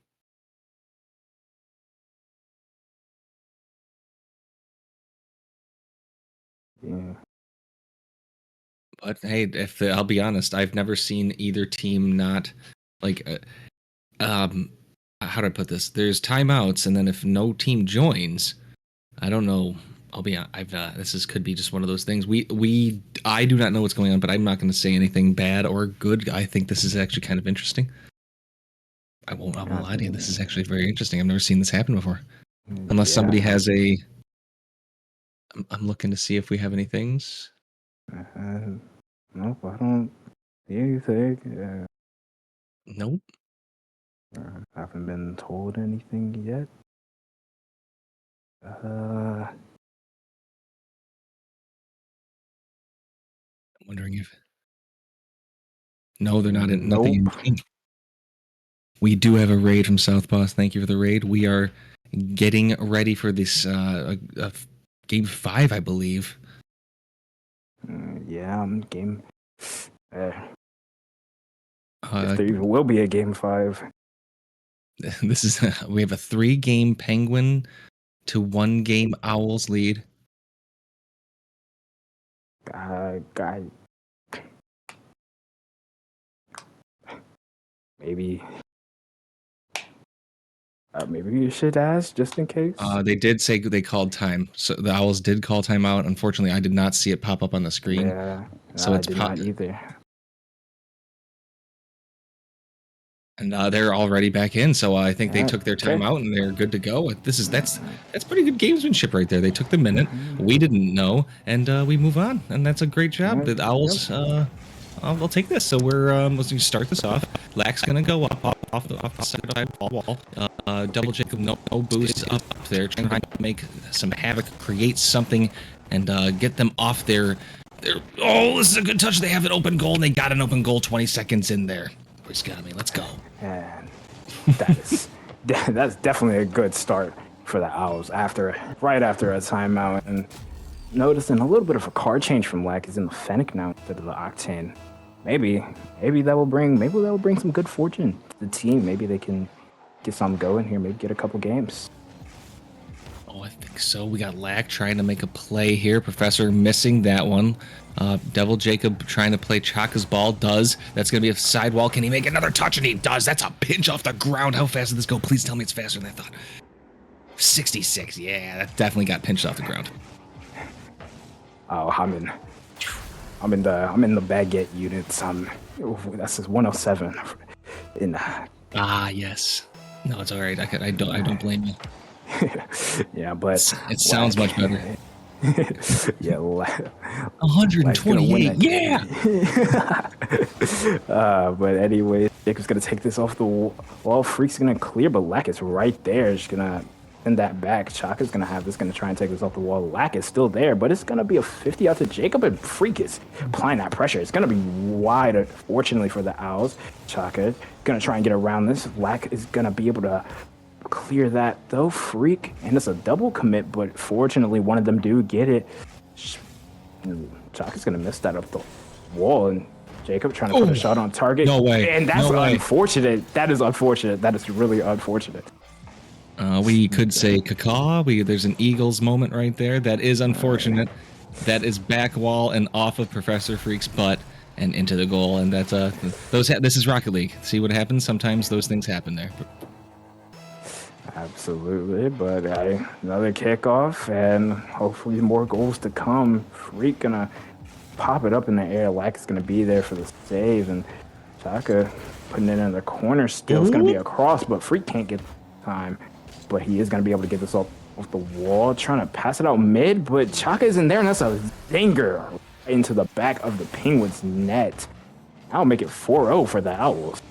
Yeah. But hey, I'll be honest, I've never seen either team not like how do I put this? There's timeouts, and then if no team joins, I don't know. I'll be could be just one of those things. I do not know what's going on, but I'm not going to say anything bad or good. I think this is actually kind of interesting. I won't lie to you. This is actually very interesting. I've never seen this happen before. Unless somebody has I'm looking to see if we have any things. Nope, I don't see anything. Nope. I haven't been told anything yet. I'm wondering if. No, they're not in. Nope. Nothing in pink. We do have a raid from Southpaw. Thank you for the raid. We are getting ready for this game 5, I believe. Yeah, game. If there even will be a game 5. This is we have a 3-game Penguin to 1-game Owls lead. Maybe you should ask just in case. They did say they called time, so the Owls did call time out. Unfortunately, I did not see it pop up on the screen. Yeah, so I did not either. And they're already back in, so I think they took their time out and they're good to go. That's pretty good gamesmanship right there. They took the minute, we didn't know, and we move on, and that's a great job. The Owls, I'll take this. So let's start this off. Lack's gonna go off the side wall. Double Jacob, no boosts up there, trying to make some havoc, create something, and get them off their. Oh, this is a good touch. They have an open goal, and they got an open goal. 20 seconds in there. Boys got me. Let's go. And that's definitely a good start for the Owls right after a timeout. And noticing a little bit of a card change from Lack is in the Fennec now instead of the Octane. Maybe that will bring some good fortune to the team. Maybe they can get some going here. Maybe get a couple games. Oh, I think so. We got Lack trying to make a play here. Professor missing that one. Devil Jacob trying to play Chaka's ball. Does. That's going to be a sidewall. Can he make another touch? And he does. That's a pinch off the ground. How fast did this go? Please tell me it's faster than I thought. 66. Yeah, that definitely got pinched off the ground. Oh, I'm in the baguette units. That's just 107. Yes. No, it's all right. I don't blame you. Yeah, but It sounds much better. Yeah, 128. Yeah. But anyway, Jacob's gonna take this off the wall. Freak's gonna clear, but Lack is right there. She's gonna send that back. Chaka's gonna have this, gonna try and take this off the wall. Lack is still there, but it's gonna be a 50 out to Jacob, and Freak is applying that pressure. It's gonna be wide, fortunately for the Owls. Chaka gonna try and get around this. Lack is gonna be able to clear that though. Freak, and it's a double commit, but fortunately one of them do get it. Chaka's gonna miss that up the wall, and Jacob trying to put a shot on target. No way. And that's No way. unfortunate. That is unfortunate. That is really unfortunate. We could say cacaw. There's an Eagles moment right there. That is unfortunate. That is back wall and off of Professor Freak's butt and into the goal. And that's this is Rocket League. See what happens? Sometimes those things happen there. Absolutely, but another kickoff, and hopefully more goals to come. Freak gonna pop it up in the air. Lack is gonna be there for the save, and Chaka putting it in the corner still. It's gonna be a cross, but Freak can't get time. But he is gonna be able to get this off the wall, trying to pass it out mid, but Chaka isn't there, and that's a zinger into the back of the Penguins' net. That'll make it 4-0 for the Owls.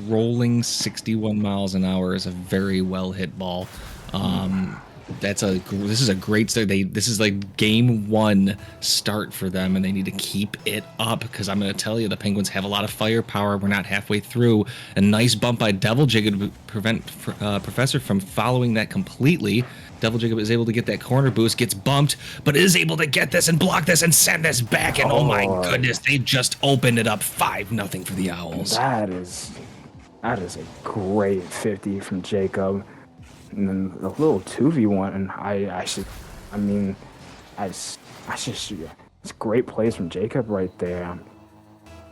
Rolling 61 miles an hour is a very well hit ball. This is a great start. This is like game one start for them, and they need to keep it up, because I'm going to tell you, the Penguins have a lot of firepower. We're not halfway through. A nice bump by Devil Jacob to prevent Professor from following that completely. Devil Jacob is able to get that corner boost, gets bumped, but is able to get this and block this and send this back. And oh my goodness, they just opened it up 5-0 for the Owls. That is a great 50 from Jacob. And then the little 2v1, and it's great plays from Jacob right there.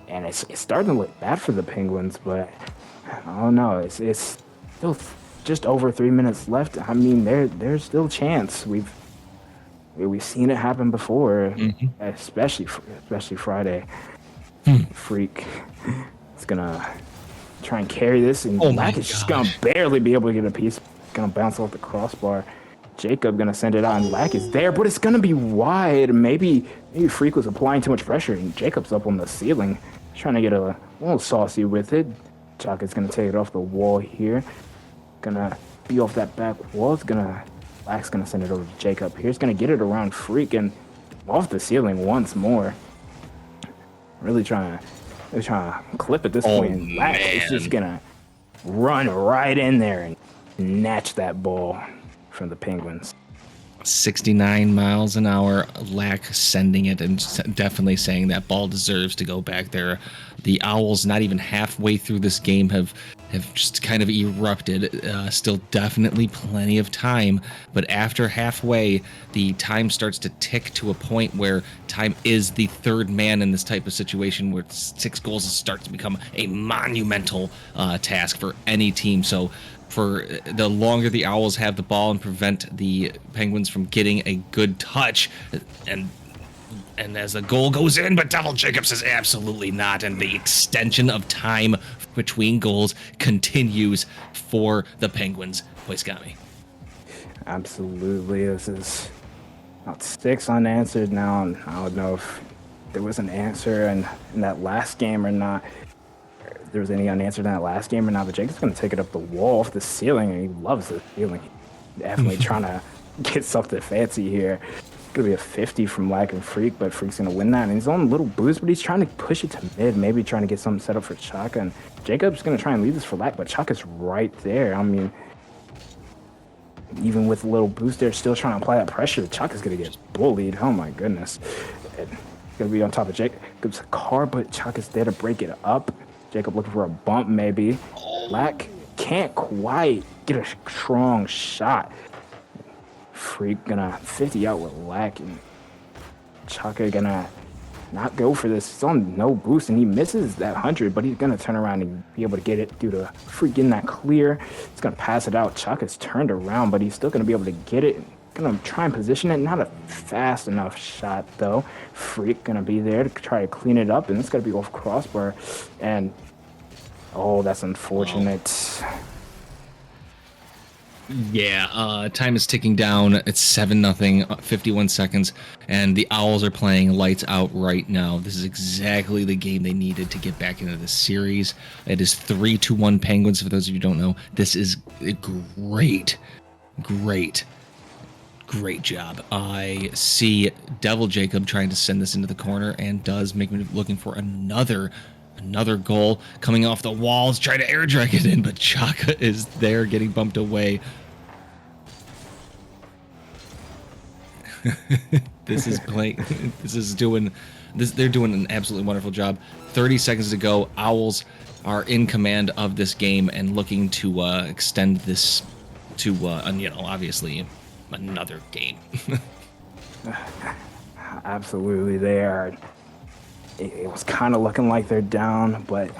And it's starting to look bad for the Penguins, but I don't know. It's still just over 3 minutes left. I mean, there's still a chance. We've seen it happen before, especially Friday. Freak is gonna try and carry this, and Lack is just gonna barely be able to get a piece. Gonna bounce off the crossbar. Jacob gonna send it out, and Lack is there, but it's gonna be wide. Maybe Freak was applying too much pressure, and Jacob's up on the ceiling, trying to get a little saucy with it. Chaka's gonna take it off the wall here. Gonna be off that back wall. Lack's gonna send it over to Jacob. Here's gonna get it around Freak and off the ceiling once more. Really trying to clip at this point. And Lack is just gonna run right in there and snatch that ball from the Penguins. 69 miles an hour. Lack sending it, and definitely saying that ball deserves to go back there. The Owls, not even halfway through this game, have just kind of erupted. Still definitely plenty of time, but after halfway, the time starts to tick to a point where time is the third man in this type of situation, where 6 goals starts to become a monumental task for any team. So for the longer the Owls have the ball and prevent the Penguins from getting a good touch, and as the goal goes in, but Devil Jacob says absolutely not, and the extension of time between goals continues for the Penguins. Poisgami. Absolutely. This is about 6 unanswered now, and I don't know if there was an answer in that last game or not. There was any unanswered in that last game or not, but Jacob's going to take it up the wall off the ceiling, and he loves the ceiling. Definitely trying to get something fancy here. It's going to be a 50 from Lack and Freak, but Freak's going to win that. And he's on a little boost, but he's trying to push it to mid, maybe trying to get something set up for Chaka. And Jacob's going to try and lead this for Lack, but Chaka's right there. I mean, even with a little boost there, still trying to apply that pressure. Chaka's going to get bullied. Oh, my goodness. It's going to be on top of Jacob's car, but Chaka's there to break it up. Jacob looking for a bump, maybe. Lack can't quite get a strong shot. Freak gonna 50 out with Lack, and Chaka gonna not go for this. He's on no boost, and he misses that 100, but he's gonna turn around and be able to get it due to Freak getting that clear. He's gonna pass it out. Chaka's turned around, but he's still gonna be able to get it. Gonna try and position it. Not a fast enough shot though. Freak gonna be there to try to clean it up, and it's gonna be off crossbar. And oh, that's unfortunate. Yeah, time is ticking down. It's 7-0, 51 seconds, and the Owls are playing lights out right now. This is exactly the game they needed to get back into the series. It is 3-1 Penguins, for those of you who don't know. This is a great job. I see Devil Jacob trying to send this into the corner, and does make me looking for another goal coming off the walls, trying to air drag it in, but Chaka is there getting bumped away. This is playing. They're doing an absolutely wonderful job. 30 seconds to go. Owls are in command of this game and looking to extend this to obviously another game. Absolutely, they are. It was kind of looking like they're down, but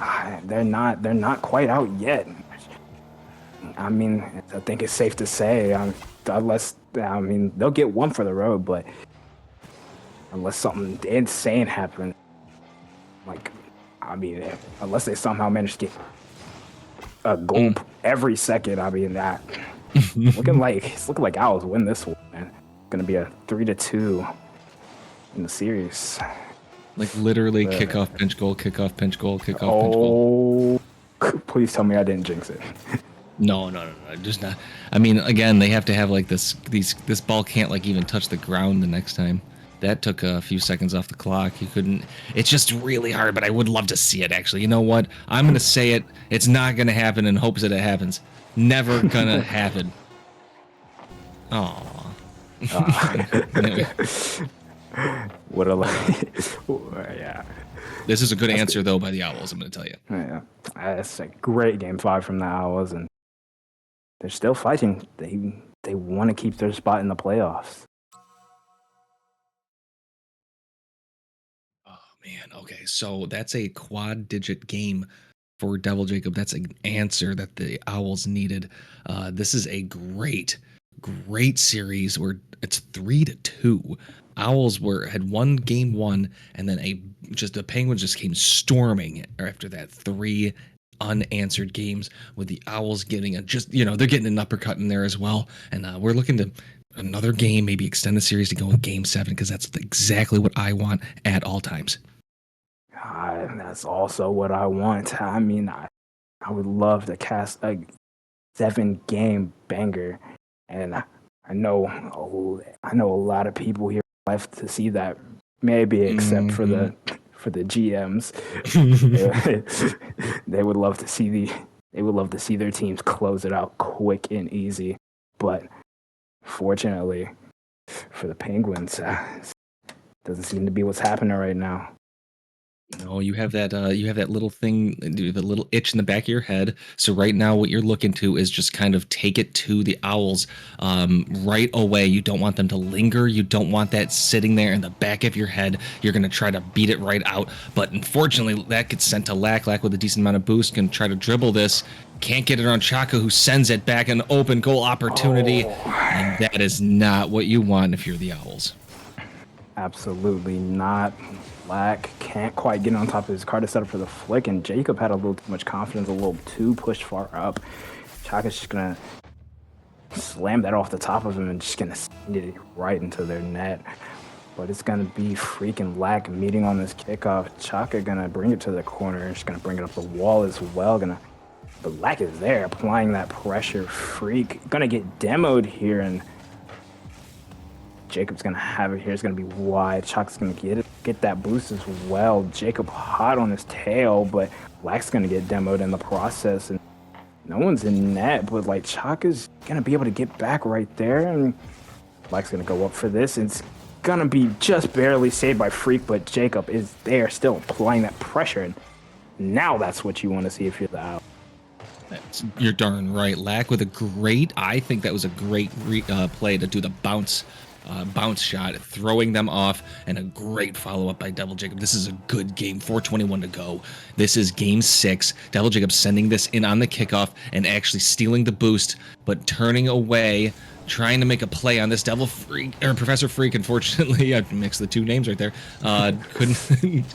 they're not quite out yet. I mean, I think it's safe to say, unless they'll get one for the road, but unless something insane happens, unless they somehow manage to get a goal every second, that it's looking like Owls win this one, man. It's gonna be a 3-2 in the series. Like literally kickoff, pinch goal, kickoff, pinch goal, kickoff, pinch goal. Oh, please tell me I didn't jinx it. No, just not. I mean, again, they have to have like this ball can't like even touch the ground the next time. That took a few seconds off the clock. You couldn't. It's just really hard, but I would love to see it actually. You know what? I'm gonna say it. It's not gonna happen in hopes that it happens. Never gonna happen. Aww. What a yeah. This is a good answer though by the Owls. I'm gonna tell you. Yeah, that's a great game 5 from the Owls, and they're still fighting. They want to keep their spot in the playoffs. Oh man. Okay, so that's a quad-digit game for Devil Jacob. That's an answer that the Owls needed. This is a great series where it's 3-2. Owls had won game 1, and then the Penguins just came storming after that. 3 unanswered games with the Owls getting they're getting an uppercut in there as well. And we're looking to another game, maybe extend the series to go in game 7, because that's exactly what I want at all times. That's also what I want. I mean, I would love to cast a 7-game banger, and I know a lot of people here left to see that, maybe except for the GMs. They would love to see their teams close it out quick and easy, but fortunately for the Penguins, doesn't seem to be what's happening right now. No, you have that little thing, the little itch in the back of your head. So right now what you're looking to is just kind of take it to the Owls right away. You don't want them to linger. You don't want that sitting there in the back of your head. You're going to try to beat it right out. But unfortunately, that gets sent to Lack. Lack with a decent amount of boost can try to dribble this. Can't get it on Chaka, who sends it back, an open goal opportunity. And that is not what you want if you're the Owls. Absolutely not. Lack can't quite get on top of his car to set up for the flick, and Jacob had a little too much confidence, a little too pushed far up. Chaka's just gonna slam that off the top of him and just gonna send it right into their net. But it's gonna be freaking Lack meeting on this kickoff. Chaka gonna bring it to the corner, just gonna bring it up the wall as well. But Lack is there applying that pressure. Freak gonna get demoed here, and Jacob's gonna have it here. It's gonna be wide. Chaka's gonna get that boost as well. Jacob hot on his tail, but Lack's gonna get demoed in the process, and no one's in net. But like Chaka's gonna be able to get back right there, and Lack's gonna go up for this. It's gonna be just barely saved by Freak, but Jacob is there still applying that pressure, and now that's what you want to see if you're the Owl. You're darn right. Lack with a great, I think that was a great play to do the bounce shot, throwing them off, and a great follow-up by Devil Jacob. This is a good game. 4:21 to go. This is game 6. Devil Jacob sending this in on the kickoff and actually stealing the boost, but turning away, trying to make a play on this Devil Freak, or Professor Freak, unfortunately. I mixed the two names right there. Couldn't,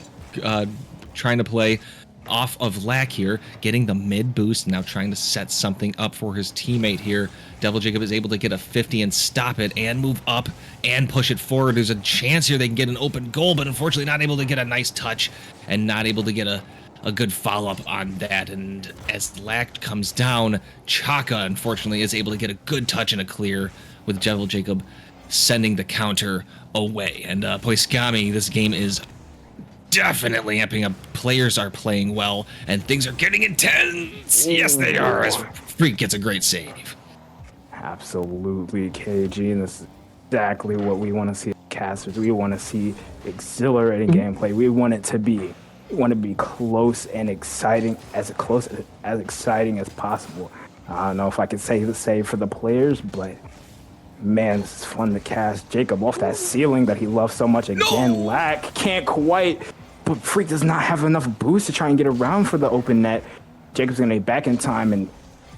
trying to play off of Lack here, getting the mid boost, now trying to set something up for his teammate here. Devil Jacob is able to get a 50 and stop it and move up and push it forward. There's a chance here they can get an open goal, but unfortunately not able to get a nice touch and not able to get a good follow-up on that. And as Lack comes down, Chaka unfortunately is able to get a good touch and a clear, with Devil Jacob sending the counter away. And Poiskami, this game is definitely amping up. Players are playing well, and things are getting intense. Yes, they are, as Freak gets a great save. Absolutely, KG, and this is exactly what we want to see casters. We want to see exhilarating gameplay. We want it to be close and exciting, as exciting as possible. I don't know if I could say the same for the players, but man, this is fun to cast. Jacob off that ceiling that he loves so much again. Lack can't quite, but Freak does not have enough boost to try and get around for the open net. Jacob's going to be back in time, and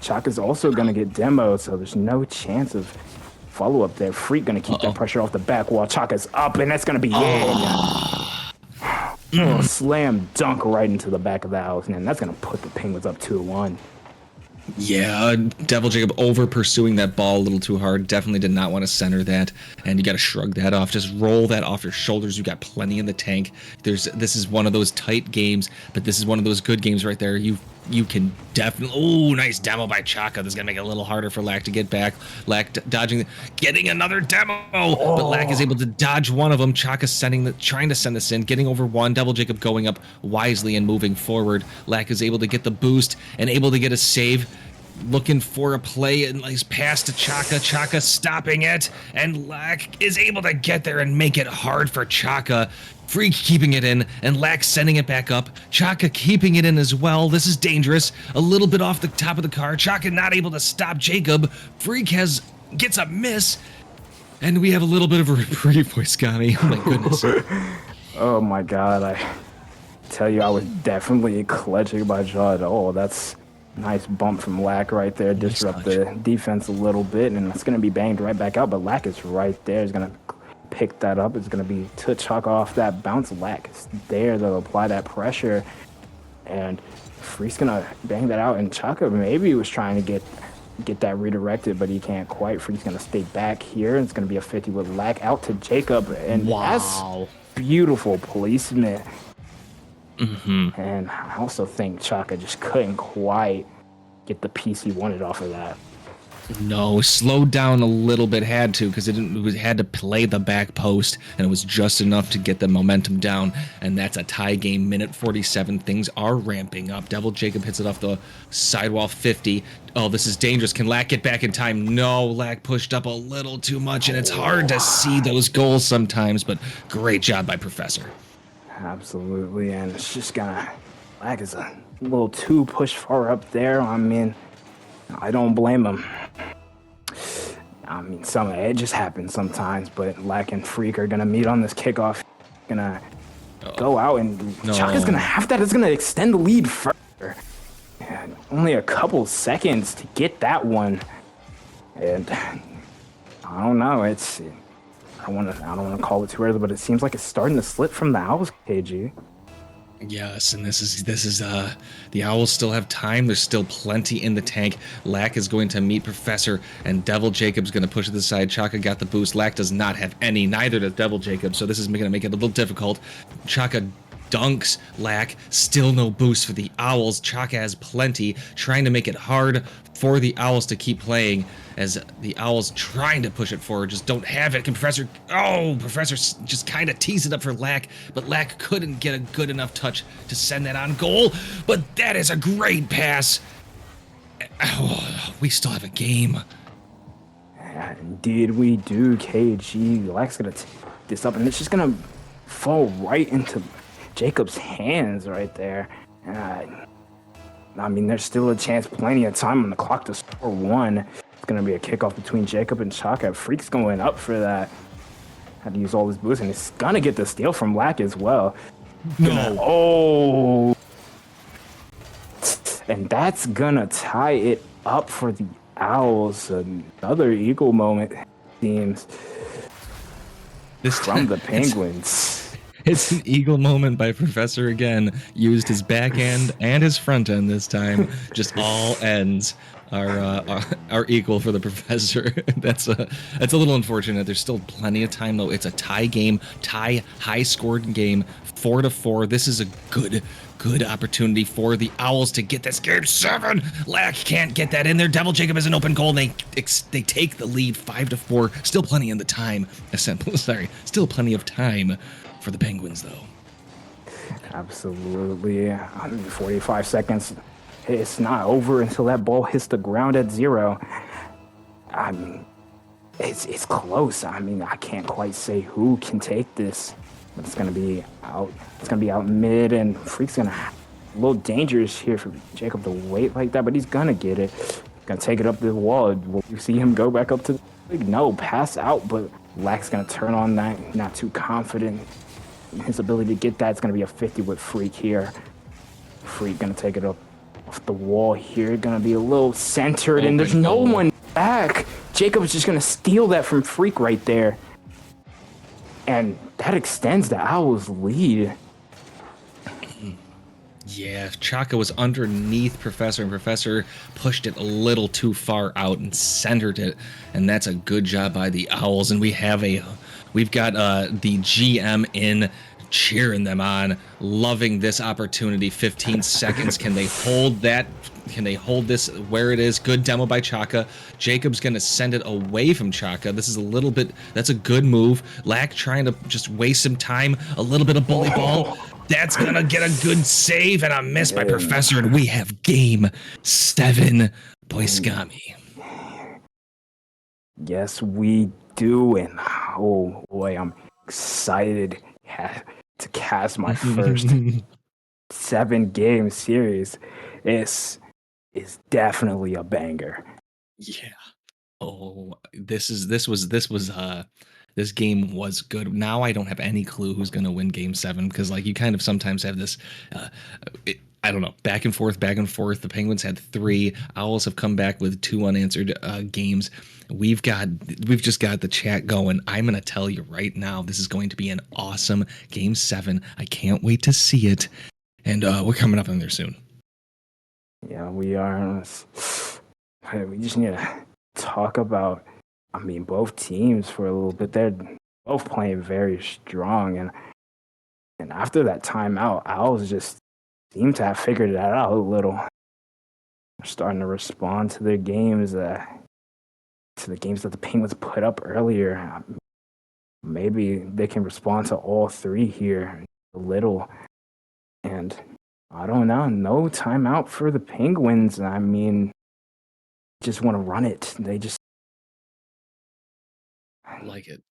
Chaka's also going to get demoed, so there's no chance of follow-up there. Freak going to keep that pressure off the back wall. Chaka's up, and that's going to be in. Slam dunk right into the back of the house, and that's going to put the Penguins up 2-1. Yeah, Devil Jacob over pursuing that ball a little too hard. Definitely did not want to center that, and you got to shrug that off. Just roll that off your shoulders. You got plenty in the tank. This is one of those tight games, but this is one of those good games right there. You can definitely. Oh, nice demo by Chaka. This is gonna make it a little harder for Lack to get back. Lack dodging, getting another demo, but Lack is able to dodge one of them. Chaka trying to send this in, getting over one. Devil Jacob going up wisely and moving forward. Lack is able to get the boost and able to get a save. Looking for a play and nice pass to Chaka. Chaka stopping it, and Lack is able to get there and make it hard for Chaka. Freak keeping it in, and Lack sending it back up. Chaka keeping it in as well. This is dangerous. A little bit off the top of the car. Chaka not able to stop Jacob. Freak gets a miss, and we have a little bit of a reprieve for Scotty. Oh my goodness. Oh my god, I tell you, I was definitely clutching my jaw at all. That's nice bump from Lack right there. Disrupt the defense a little bit, and it's going to be banged right back out, but Lack is right there. He's going to pick that up. It's going to be to Chaka off that bounce. Lack is there to apply that pressure, and Freak's going to bang that out, and Chaka maybe was trying to get that redirected, but he can't quite. Freak's going to stay back here, and it's going to be a 50 with Lack out to Jacob, and that's beautiful placement. And I also think Chaka just couldn't quite get the piece he wanted off of that. No, slowed down a little bit, had to, because it had to play the back post, and it was just enough to get the momentum down, and that's a tie game, minute 47. Things are ramping up. Devil Jacob hits it off the sidewall, 50. Oh, this is dangerous. Can Lack get back in time? No, Lack pushed up a little too much, and it's hard to see those goals sometimes, but great job by Professor. Absolutely, and it's just Lack is a little too pushed far up there. I mean, I don't blame him. I mean, it just happens sometimes, but Lack and Freak are gonna meet on this kickoff. Gonna go out, and Chaka's gonna have that. It's gonna extend the lead further. And only a couple seconds to get that one, and I don't know. I don't want to call it too early, but it seems like it's starting to slip from the Owls, KG. Yes, and this is the Owls still have time. There's still plenty in the tank. Lack is going to meet Professor, and Devil Jacob's going to push to the side. Chaka got the boost. Lack does not have any, neither does Devil Jacob, so this is going to make it a little difficult. Chaka dunks Lack, still no boost for the Owls. Chaka has plenty, trying to make it hard for the Owls to keep playing, as the Owls trying to push it forward, just don't have it. Can Professor just kind of tease it up for Lack, but Lack couldn't get a good enough touch to send that on goal, but that is a great pass. Oh, we still have a game. Indeed we do, KG. Lack's gonna take this up, and it's just gonna fall right into Jacob's hands right there. I mean, there's still a chance, plenty of time on the clock to score one. It's going to be a kickoff between Jacob and Chaka. Freak's going up for that. Had to use all his boost, and he's going to get the steal from Lack as well. Oh! And that's going to tie it up for the Owls. Another Eagle moment, seems, from the Penguins. It's an Eagle moment by Professor again. Used his backhand and his front end this time. Just all ends are equal for the Professor. That's a little unfortunate. There's still plenty of time though. It's a tie game, high scored game, 4-4. This is a good opportunity for the Owls to get this game 7. Lack can't get that in there. Devil Jacob is an open goal. And they take the lead 5-4. Still plenty in the time. Still plenty of time for the Penguins, though. Absolutely. 45 seconds. It's not over until that ball hits the ground at 0. I mean, it's close. I mean, I can't quite say who can take this, but it's gonna be out. It's gonna be out mid, and Freak's gonna a little dangerous here for Jacob to wait like that, but he's gonna get it. Gonna take it up the wall. Will you see him go back up to the league? No, pass out, but Lack's gonna turn on that. Not too confident. His ability to get that. It's going to be a 50 with Freak here. Freak going to take it up off the wall here. Going to be a little centered, and there's no one back. Jacob's just going to steal that from Freak right there. And that extends the Owls' lead. Yeah, Chaka was underneath Professor, and Professor pushed it a little too far out and centered it. And that's a good job by the Owls. And we've got the GM in, cheering them on, loving this opportunity. 15 seconds. Can they hold that? Can they hold this where it is? Good demo by Chaka. Jacob's going to send it away from Chaka. This is that's a good move. Lack trying to just waste some time. A little bit of bully ball. That's going to get a good save and a miss by Professor. And we have game 7. Boiskami. Yes, we do. And oh boy, I'm excited to cast my first 7-game series. This is definitely a banger. Yeah. Oh, this game was good. Now I don't have any clue who's going to win game 7, because like you kind of sometimes have this I don't know, back and forth. The Penguins had 3. Owls have come back with 2 unanswered games. We've just got the chat going. I'm going to tell you right now, this is going to be an awesome game 7. I can't wait to see it. And we're coming up in there soon. Yeah, we are. We just need to talk about, I mean, both teams for a little bit. They're both playing very strong. And after that timeout, Owls just seem to have figured that out a little. They're starting to respond to their games, to the games that the Penguins put up earlier. Maybe they can respond to all 3 here a little. And I don't know, no timeout for the Penguins. I mean, just want to run it. They just I like it.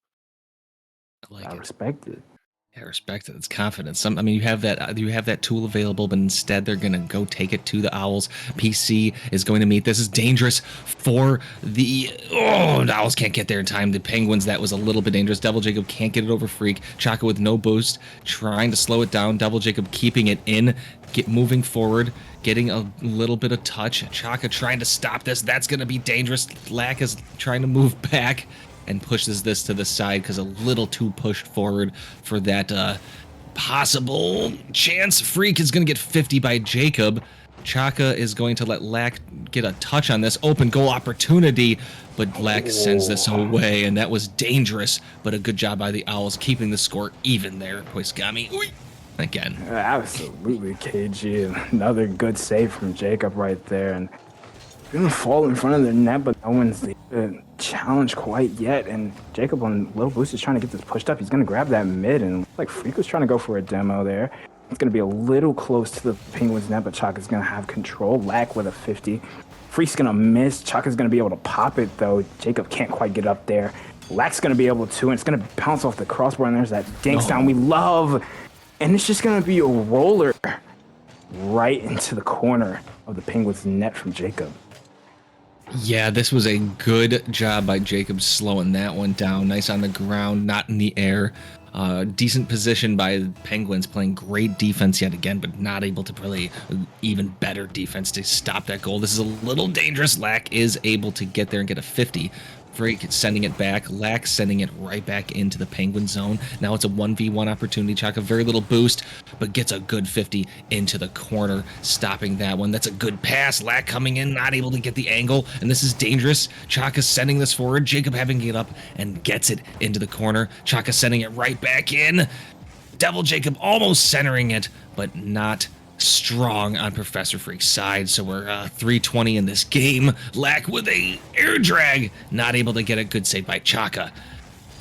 I respect it. Yeah, respect it. It's confidence. I mean, you have that tool available, but instead they're gonna go take it to the Owls. PC is going to meet. This is dangerous for the Owls can't get there in time. The Penguins, that was a little bit dangerous. Devil Jacob can't get it over Freak. Chaka with no boost, trying to slow it down. Devil Jacob keeping it in, moving forward, getting a little bit of touch. Chaka trying to stop this. That's gonna be dangerous. Lack is trying to move back and pushes this to the side because a little too pushed forward for that possible chance. Freak is going to get 50 by Jacob. Chaka is going to let Lack get a touch on this open goal opportunity, but Lack sends this away, and that was dangerous, but a good job by the Owls keeping the score even there. Boiskami again. Absolutely, KG. Another good save from Jacob right there, and didn't fall in front of their net, but no one's challenged quite yet. And Jacob on little boost is trying to get this pushed up. He's going to grab that mid, and like Freak was trying to go for a demo there. It's going to be a little close to the Penguins net, but Chaka's going to have control. Lack with a 50. Freak's going to miss. Chaka's going to be able to pop it, though. Jacob can't quite get up there. Lack's going to be able to, and it's going to bounce off the crossbar, and there's that dinks down we love. And it's just going to be a roller right into the corner. of the Penguins net from Jacob. Yeah, this was a good job by Jacob slowing that one down. Nice on the ground, not in the air. Decent position by the Penguins, playing great defense yet again, but not able to play even better defense to stop that goal. This is a little dangerous. Lack is able to get there and get a 50. Freak sending it back. Lack sending it right back into the Penguin zone. Now it's a 1v1 opportunity. Chaka, very little boost, but gets a good 50 into the corner, stopping that one. That's a good pass. Lack coming in, not able to get the angle, and this is dangerous. Chaka sending this forward. Jacob having to get up and gets it into the corner. Chaka sending it right back in. Devil Jacob almost centering it, but not strong on Professor Freak's side, so we're 320 in this game. Lack with a air drag, not able to get a good save by Chaka.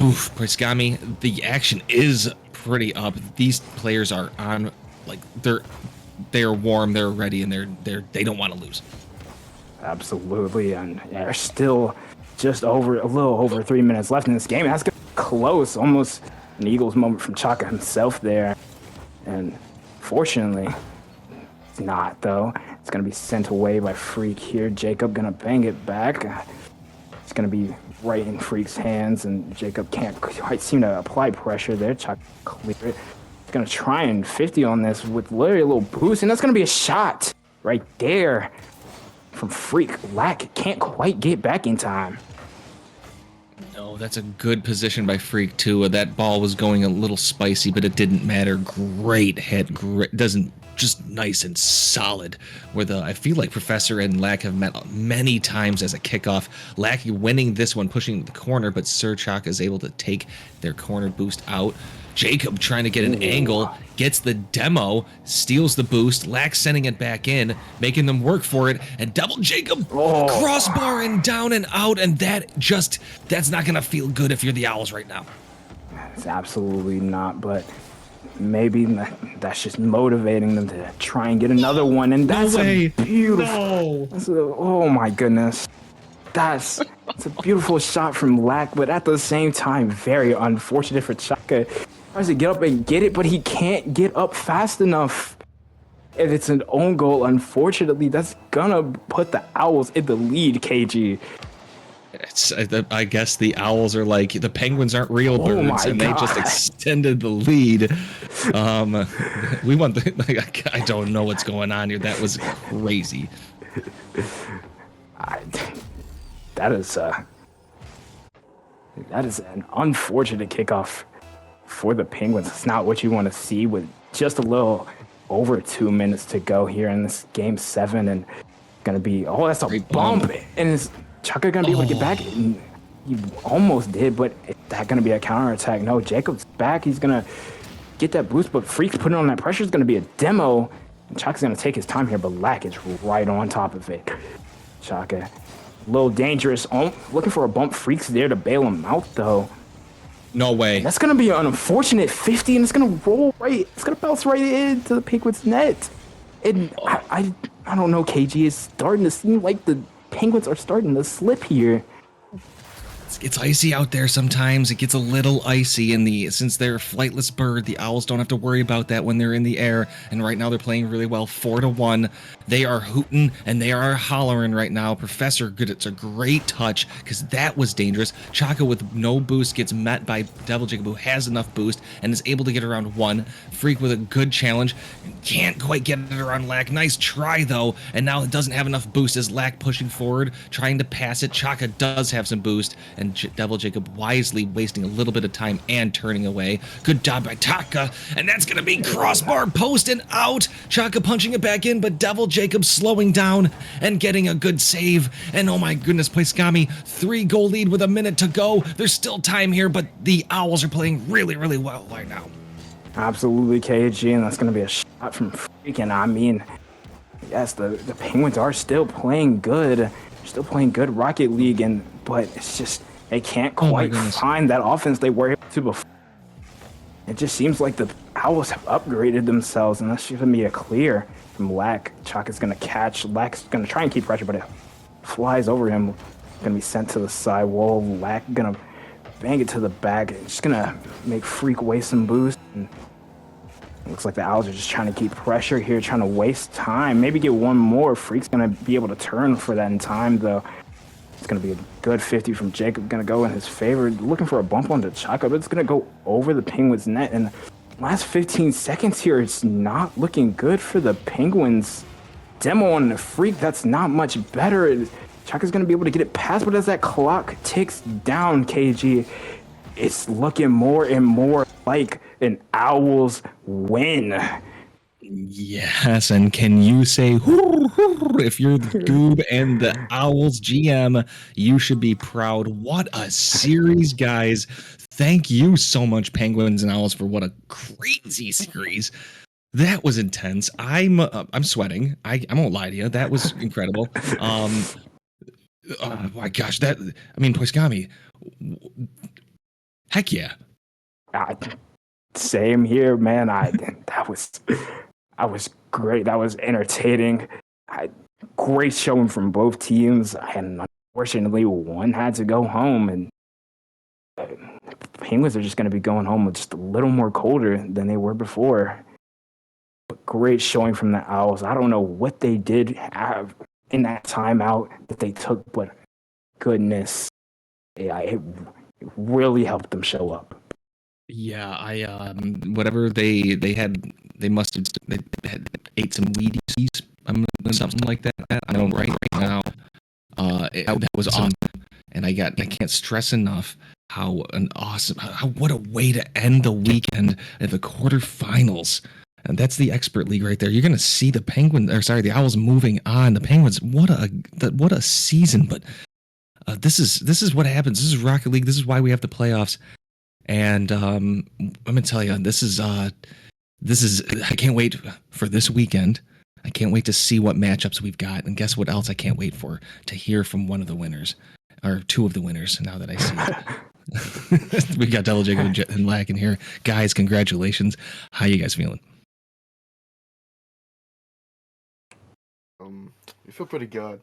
Oof, Priscami, the action is pretty up. These players are on, like, they're warm, they're ready, and they don't want to lose. Absolutely, and there's still just a little over 3 minutes left in this game. That's close, almost an Eagles moment from Chaka himself there, and fortunately, it's not, though. It's going to be sent away by Freak here. Jacob going to bang it back. It's going to be right in Freak's hands, and Jacob can't quite seem to apply pressure there. Chuck clear it. He's going to try and 50 on this with literally a little boost, and that's going to be a shot right there from Freak. Lack can't quite get back in time. No, that's a good position by Freak, too. That ball was going a little spicy, but it didn't matter. Great hit. Just nice and solid. I feel like Professor and Lack have met many times as a kickoff. Lack winning this one, pushing the corner, but Sir Chaka is able to take their corner boost out. Jacob trying to get an angle, gets the demo, steals the boost. Lack sending it back in, making them work for it, and Double Jacob crossbar and down and out, and that's not gonna feel good if you're the Owls right now. It's absolutely not, but maybe that's just motivating them to try and get another one, and that's a beautiful. Oh my goodness, that's a beautiful shot from Lack, but at the same time, very unfortunate for Chaka. Tries to get up and get it, but he can't get up fast enough. If it's an own goal, unfortunately, that's gonna put the Owls in the lead. KG. I guess the Owls are like, the Penguins aren't real birds, and they just extended the lead. We want I don't know what's going on here. That was crazy. That is an unfortunate kickoff for the Penguins. It's not what you want to see with just a little over 2 minutes to go here in this game 7, and gonna be that's a great bump, and is Chaka gonna be able to get back? He almost did, but is that gonna be a counterattack? No, Jacob's back. He's gonna get that boost, but Freak's putting on that pressure. Is gonna be a demo. And Chaka's gonna take his time here, but Lack is right on top of it. Chaka, a little dangerous. Looking for a bump. Freak's there to bail him out, though. No way. That's gonna be an unfortunate 50, and it's gonna roll right. It's gonna bounce right into the Penguins' net. And I don't know. KG is starting to seem like the Penguins are starting to slip here. It's icy out there sometimes. It gets a little icy since they're a flightless bird, the Owls don't have to worry about that when they're in the air. And right now they're playing really well, 4-1. They are hooting and they are hollering right now. Professor, good. It's a great touch because that was dangerous. Chaka with no boost gets met by Devil Jacob, who has enough boost and is able to get around 1. Freak with a good challenge. Can't quite get it around Lack. Nice try though. And now it doesn't have enough boost as Lack pushing forward, trying to pass it. Chaka does have some boost, and Devil Jacob wisely wasting a little bit of time and turning away. Good job by Chaka, and that's going to be crossbar, post, and out. Chaka punching it back in, but Devil Jacob slowing down and getting a good save. And oh my goodness, Plaiskami, 3-goal lead with a minute to go. There's still time here, but the Owls are playing really, really well right now. Absolutely, KG, and that's going to be a shot from Freak. And I mean, yes, the Penguins are still playing good. They're still playing good Rocket League, but it's just they can't quite find that offense they were able to before. It just seems like the Owls have upgraded themselves, and that's going to be a clear from Lack. Chaka's going to catch. Lack's going to try and keep pressure, but it flies over him. Going to be sent to the side wall. Lack going to bang it to the back. It's just going to make Freak waste some boost. And Looks like the Owls are just trying to keep pressure here, trying to waste time. Maybe get one more. Freak's going to be able to turn for that in time, though. It's going to be a good 50 from Jacob. Going to go in his favor. Looking for a bump onto Chaka, but it's going to go over the Penguins' net. And last 15 seconds here, it's not looking good for the Penguins. Demo on the Freak, that's not much better. Chaka's going to be able to get it past, but as that clock ticks down, KG, it's looking more and more like an Owls win. Yes, and can you say if you're the Goob and the Owls GM, you should be proud. What a series, guys. Thank you so much, Penguins and Owls, for what a crazy series. That was intense. I'm sweating. I won't lie to you. That was incredible. Oh my gosh, Poisgami. Heck yeah. Same here, man. That was great. That was entertaining. Great showing from both teams. And unfortunately, one had to go home, and the Penguins are just going to be going home with just a little more colder than they were before. But great showing from the Owls. I don't know what they did have in that timeout that they took, but goodness, it really helped them show up. Yeah, whatever they had, they must have they had ate some Wheaties, something like that. I know right now, that was awesome, and I can't stress enough how what a way to end the weekend at the quarterfinals. And that's the expert league right there. You're gonna see the Owls moving on. The Penguins, what a season! But this is what happens. This is Rocket League. This is why we have the playoffs. And I'm gonna tell you, this is I can't wait for this weekend. I can't wait to see what matchups we've got. And guess what else I can't wait for? To hear from one of the winners, or two of the winners. Now that I see it, we got Devil Jacob and Lack in here, guys. Congratulations! How you guys feeling? We feel pretty good.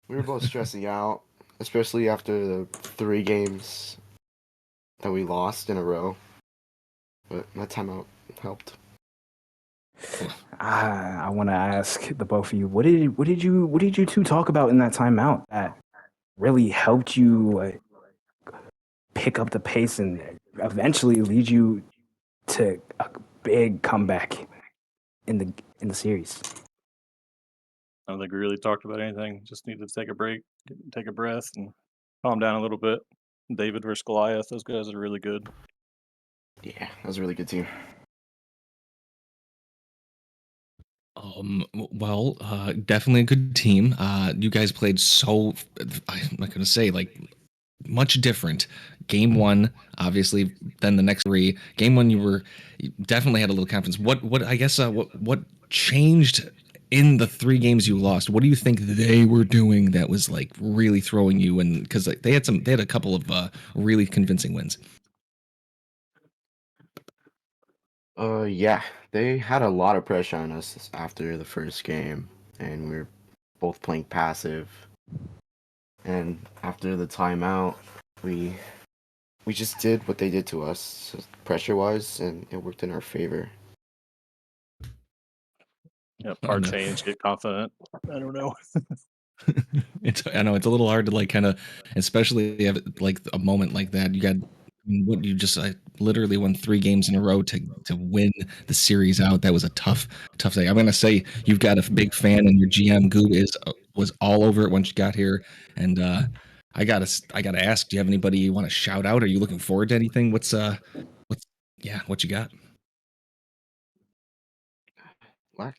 We were both stressing out, especially after the 3 games that we lost in a row. But that timeout helped. I want to ask the both of you, what did you two talk about in that timeout that really helped you pick up the pace and eventually lead you to a big comeback in the series? I don't think we really talked about anything. Just needed to take a break, take a breath, and calm down a little bit. David versus Goliath, those guys are really good. Yeah, that was a really good team. Well, definitely a good team. You guys played so, I'm not going to say like much different. Game 1, obviously, then the next 3. Game 1, you definitely had a little confidence. What changed in the 3 games you lost? What do you think they were doing that was like really throwing you in? Because they had a couple of really convincing wins. Yeah, they had a lot of pressure on us after the first game, and we were both playing passive. And after the timeout, we just did what they did to us, pressure-wise, and it worked in our favor. Yep, Oh, hard no. change, get confident. I don't know. I know it's a little hard to like kind of, especially have like a moment like that. You just literally won 3 games in a row to win the series out. That was a tough thing. I'm gonna say you've got a big fan, and your GM Goo was all over it once you got here. And I gotta ask, do you have anybody you want to shout out? Are you looking forward to anything? What you got? What?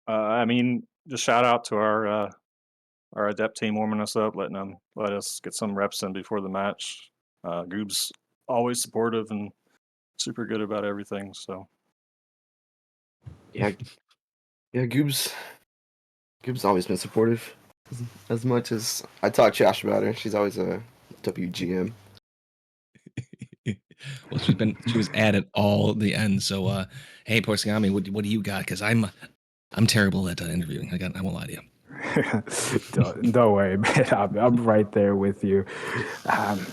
I mean, just shout out to our adept team warming us up, let us get some reps in before the match. Goob's always supportive and super good about everything. So Yeah, Goob's always been supportive. As much as I talk trash about her, she's always a WGM. Well, she was at it all the end. So, hey, Porcegami, what do you got? Because I'm terrible at interviewing. I won't lie to you. Don't worry, man. I'm right there with you.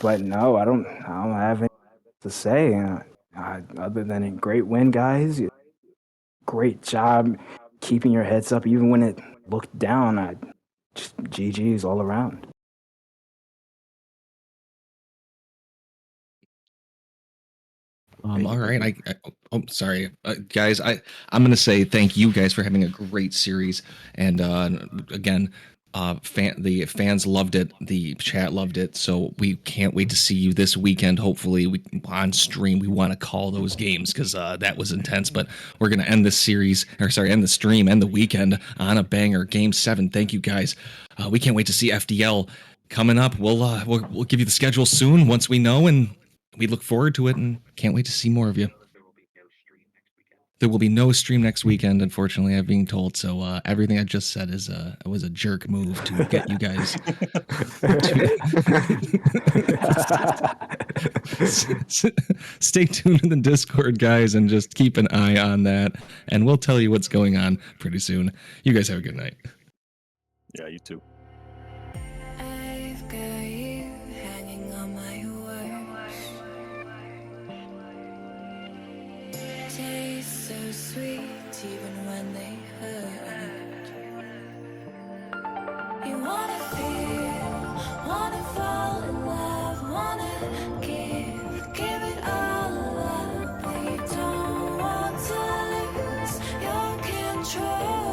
But no, I don't have anything to say other than a great win, guys. great job keeping your heads up even when it looked down. Just GG's all around. All right. Sorry, guys. I'm gonna say thank you guys for having a great series, and again, the fans loved it, the chat loved it, so we can't wait to see you this weekend. Hopefully, we on stream. We want to call those games because that was intense. But we're gonna end this series, or sorry, end the stream, end the weekend on a banger. Game 7. Thank you guys. We can't wait to see FDL coming up. We'll give you the schedule soon once we know, and we look forward to it and can't wait to see more of you. There will be no stream next weekend, unfortunately, I'm being told. So everything I just said was a jerk move to get you guys. Stay tuned in the Discord, guys, and just keep an eye on that. And we'll tell you what's going on pretty soon. You guys have a good night. Yeah, you too. I've got you hanging on my words. Taste so sweet even when they hurt. You wanna feel, wanna fall in love, wanna give it all up, but you don't want to lose your control.